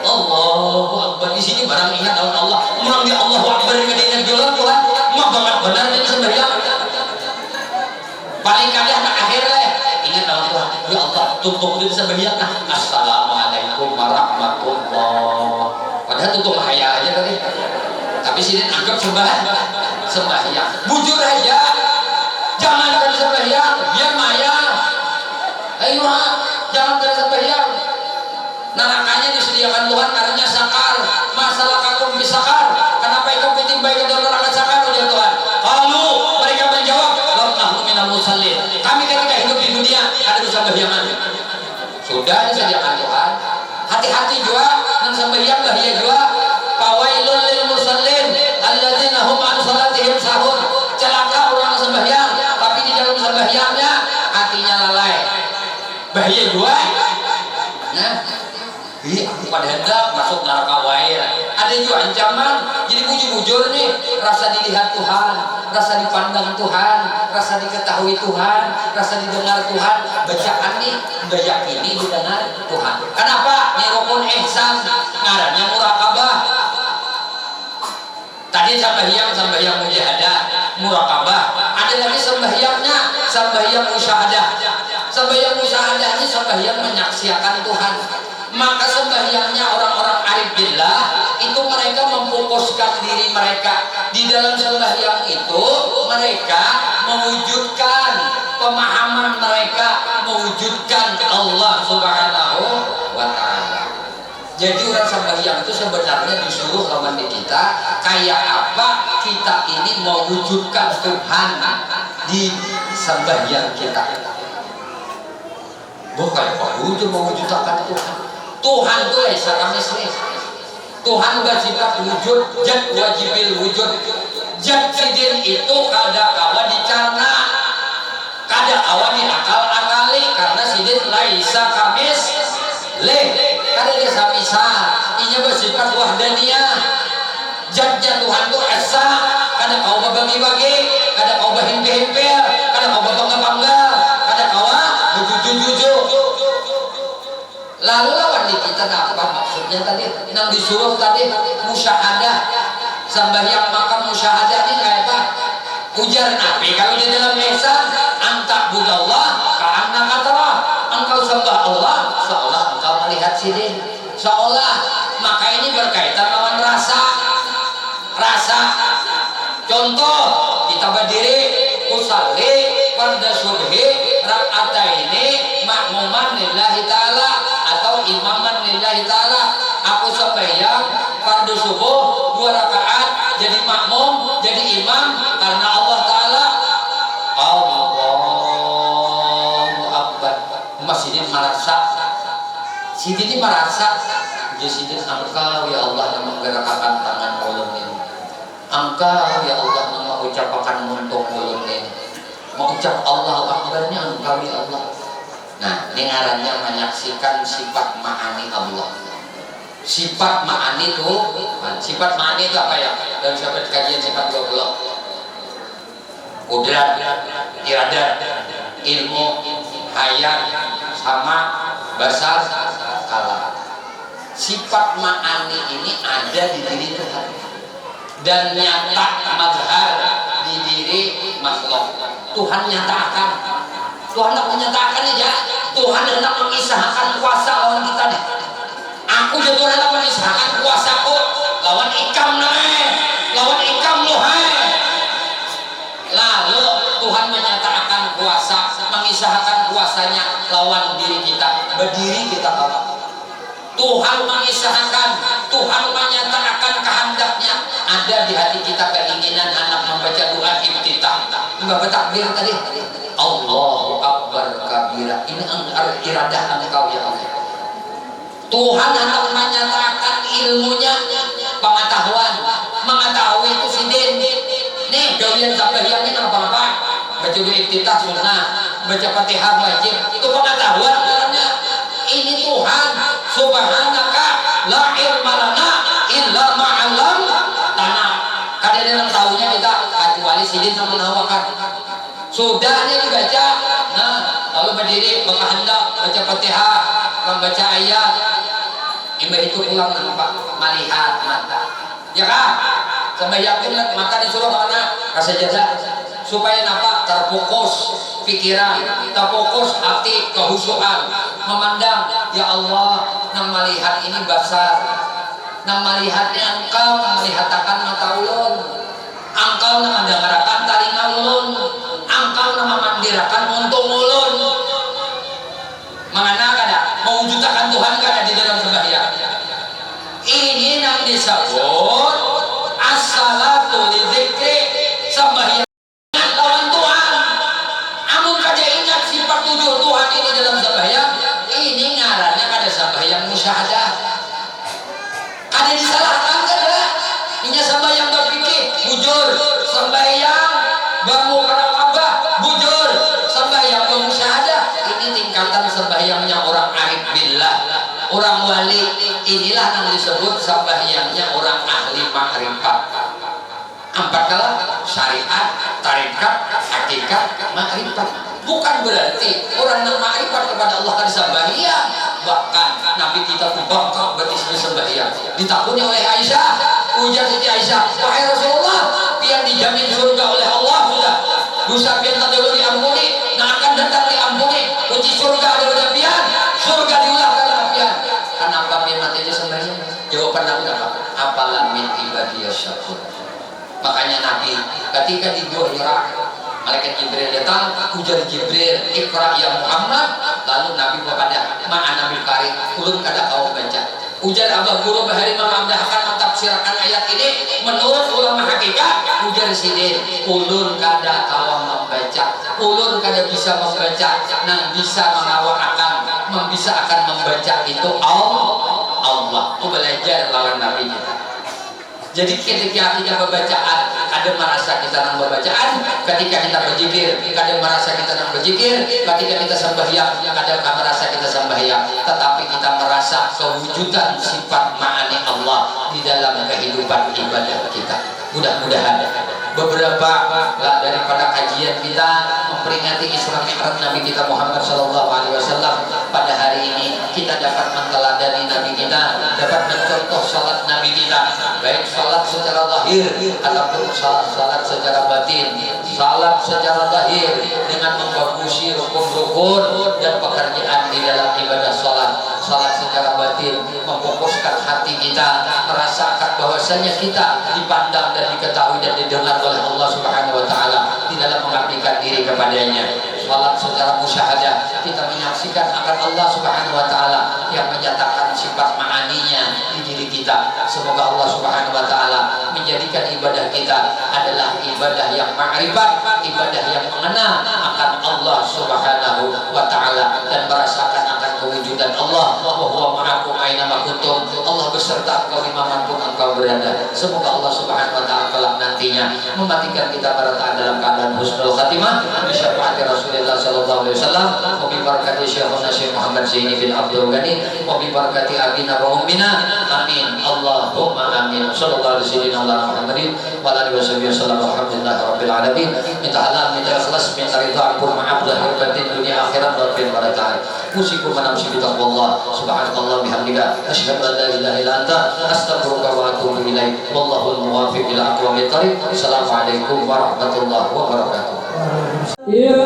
Allahu Akbar, di sini barang ingat daun Allah. Umang di Allahu Akbar dengan jualan Tuhan. Mah banget benar ini sembahyang. Paling kali anak akhir lah. Ingat daun Tuhan. Ya Allah, tutup itu sembahyang. Assalamualaikum warahmatullah. Padahal tutup haya aja tadi. Tapi sini anggap sembahyang. Bujur aja. Jangan terus sembahyang, biar maya. Ayo, jangan terus sembahyang. Nerakanya disediakan Tuhan karena sakar. Masalah kamu bisa sakar. Kenapa ikut ketimbang ke dalam neraka sakar ujar Tuhan? Kalau mereka menjawab, "Lam minal musallin." Kami ketika hidup di dunia ada dosa sembahyangan. Sudah disediakan Tuhan. Hati-hati juga dengan sembahyang bahaya juga. Fawailul lil musallin alladzina hum an salatihim sahun. Celaka orang sembahyang tapi di dalam sembahyangnya hatinya lalai. Bahaya juga. Nah, pada hendak masuk neraka wae. Ada juga ancaman. Jadi bujur-bujur nih, rasa dilihat Tuhan, rasa dipandang Tuhan, rasa diketahui Tuhan, rasa didengar Tuhan. Bacaan nih diyakini didengar Tuhan. Kenapa? Nirukun ihsan, ngarannya muraqabah. Tadi sembahyang mujahadah, muraqabah. Ada lagi sembahyangnya, sembahyang musyahadah. Sembahyang musyahadah ini sembahyang menyaksikan Tuhan. Maka sembahyangnya orang-orang arif billah itu mereka memfokuskan diri mereka di dalam sembahyang itu. Mereka mewujudkan pemahaman mereka, mewujudkan Allah Subhanahu wa Ta'ala. Jadi orang sembahyang itu sebenarnya disuruh lawan di kita kayak apa kita ini mewujudkan Tuhan di sembahyang kita. Bukan wujud mewujudkan Tuhan. Tuhan itu laisa kamislihi. Tuhan bersifat wujud, zat wajibil wujud. Zat sidin itu kada kawa dicarna, kada kawa diakal-akali karena sidin laisa kamislihi. Kada dia samisah. Inya bersifat wahdaniyah. Zatnya Tuhan itu esa, kada kawa bagi-bagi, kada kawa himpil-himpil, kada kawa bangga-bangga, kada kawa jujur-jujur. Lalu lawan di kita apa maksudnya tadi? Yang disuruh tadi musyahadah, sembahyang makam musyahadah ini kayak apa? Ujar Nabi kalau di dalam ihsan, anta budallah ka'annaka tarah. Engkau sembah Allah seolah engkau melihat sidin. Seolah, maka ini berkaitan dengan rasa. Contoh, kita berdiri usalli pada subhi raka'ataini makmuman lillahi ta'ala atau imaman lillahi ta'ala. Aku sembahyang fardu subuh 2 rakaat jadi makmum, jadi imam karena Allah Ta'ala. Allahu Akbar. Sidin merasa, Sidin ini merasa, jadi Sidin engkau ya Allah yang menggerakkan tangan ulun ini. Engkau ya Allah yang mengucapkan muntuk ulun ini. Mengucap Allahu Akbarnya engkau ya Allah. Nah, ini ngarannya menyaksikan sifat ma'ani Allah. Sifat ma'ani itu, sifat ma'ani itu apa ya? Dalam sahabat kajian sifat 20. Qudrat, iradah, ilmu, hayat, sama, basar, kalam. Sifat ma'ani ini ada di diri Tuhan dan nyata mazhar di diri makhluk. Tuhan nyatakan. Tuhan tidak menyatakan aja. Tuhan hendak mengisahkan kuasa lawan kita nih. Aku jadi Tuhan hendak mengisahkan kuasaku lawan ikam naik, lawan ikam lohai. Lalu Tuhan menyatakan kuasa, mengisahkan kuasanya lawan diri kita. Berdiri kita kalah. Tuhan mengisahkan, Tuhan menyatakan kehendaknya. Ada di hati kita keinginan anak membaca doa iftitah. Membaca takbir tadi. Allahu Akbar kabira. Ini iradah engkau ya Allah. Tuhan hendak menyatakan ilmunya, pengetahuan. Mengetahui itu sidin. Nih gawian sembahyang ini apa-apa. Baca doa iftitah sunnah, baca Fatihah wajib. Itu pengetahuan dalamnya. Ini Tuhan subhanaka la ilma lana illa ma'alam tanah. Kadang dalam tahunya kita kecuali sidin sama nawakan. Sudahnya dibaca berdiri, hendak baca Fatihah, membaca ayat, imam itu pulang nampak melihat mata, ya kan? Sampai yakin mata disuruh mana? Kasih jasa supaya nampak terfokus pikiran, terfokus hati, kehusuan, memandang ya Allah, nang melihat ini basar, nang melihatnya engkau, nang melihatakan mata ulun, engkau nang mendengarkan telinga ulun, engkau nang memandirakan untung ulun. Mengana kada mewujudkan Tuhan kada di dalam sembahyang. Ini yang disebut as-salatu li dzikri, sembahyang lawan Tuhan. Amun kada ingat sifat tujuh Tuhan ini dalam sembahyang, ini ngarannya kada sembahyang musyahadah. Kada disalahkan kada. Inya sembahyang berpikir bujur, sembahyang bermuraqabah bujur, sembahyang bermusyahadah. Ini tingkatan sembahyangnya orang arif billah, orang wali. Inilah yang disebut sembahyangnya orang ahli makrifat. Empat kala syariat, tarekat, hakikat, makrifat. Bukan berarti orang yang makrifat kepada Allah kan sembahyang. Bahkan Nabi kita tuh bangkak betis sembahyang. Ditakuni oleh Aisyah, ujar Siti Aisyah, wahai Rasulullah, biar dijamin surga oleh Allah sudah. Dosa pian tak dulu diampuni, nah akan datang diampuni. Kunci surga ada pada pian, surga diulah karena pian. Kenapa pian mati aja sembahyang? Jawaban Nabi apa? Apalah min ibadiyah syakur. Makanya Nabi ketika di Gua Hira, malaikat Jibril datang, ujar Jibril, Iqra ya Muhammad. Lalu Nabi kepada ma'ana bil qari, ulun kada kau baca. Ujar Abah Guru Bahari Mamamdah akan mentafsirkan ayat ini menurut ulama hakikat. Ujar sidin, ulun kada kau membaca, ulun kada bisa membaca, nang bisa mengawakan, bisa akan membaca itu Allah. Itu belajar lawan Nabi kita. Jadi ketika kita berbacaan, kadang merasa kita nang berbacaan, ketika kita berzikir, kadang merasa kita nang berzikir, ketika kita sembahyang, kadang merasa kita sembahyang, tetapi kita merasa kewujudan sifat ma'ani Allah di dalam kehidupan ibadah kita. Mudah-mudahan beberapa daripada kajian kita memperingati Isra Mi'raj Nabi kita Muhammad SAW pada hari ini, kita dapat menteladani Nabi kita, dapat mencontoh salat Nabi kita, baik salat secara zahir ataupun salat secara batin. Salat secara zahir dengan membagusi rukun-rukun dan pekerjaan di dalam ibadah salat. Salat secara batin memfokuskan hati kita, merasakan bahwasanya kita dipandang dan diketahui dan didengar oleh Allah Subhanahu wa taala di dalam mengabdikan diri kepadanya. Salat secara musyahadah, kita menyaksikan akan Allah Subhanahu wa taala yang menyatakan sifat ma'aninya di diri kita. Semoga Allah Subhanahu wa taala menjadikan ibadah kita adalah ibadah yang ma'rifat, ibadah yang mengenal akan Allah Subhanahu wa taala dan merasakan akan kewujudan Allah. Wa huwa ma'akum aina ma kuntum. Allah beserta engkau dimanapun engkau berada. Semoga Allah Subhanahu wa taala kelak nantinya mematikan kita pada dalam keadaan husnul khatimah bi syafaati Rasulullah sallallahu alaihi wasallam wa bi barakati Syekhuna Syekh Muhammad Zaini bin Abdul Ghani wa bi barakati abina wa ummina. Amin. Allahumma amin. Sallallahu alaihi wasallam Muhammadin wa alihi wasallam. Alhamdulillah rabbil alamin. Minta halal, minta ikhlas, minta ridha, ampun, maaf zahir batin dunia akhirat rabbil barakah. Musikum manamsi bi taqwallah. Subhanallah bihamdika asyhadu an la ilaha illa anta astaghfiruka wa atubu ilaik. Wallahul muwaffiq ila aqwamit thariq. Assalamualaikum warahmatullahi wabarakatuh. Ya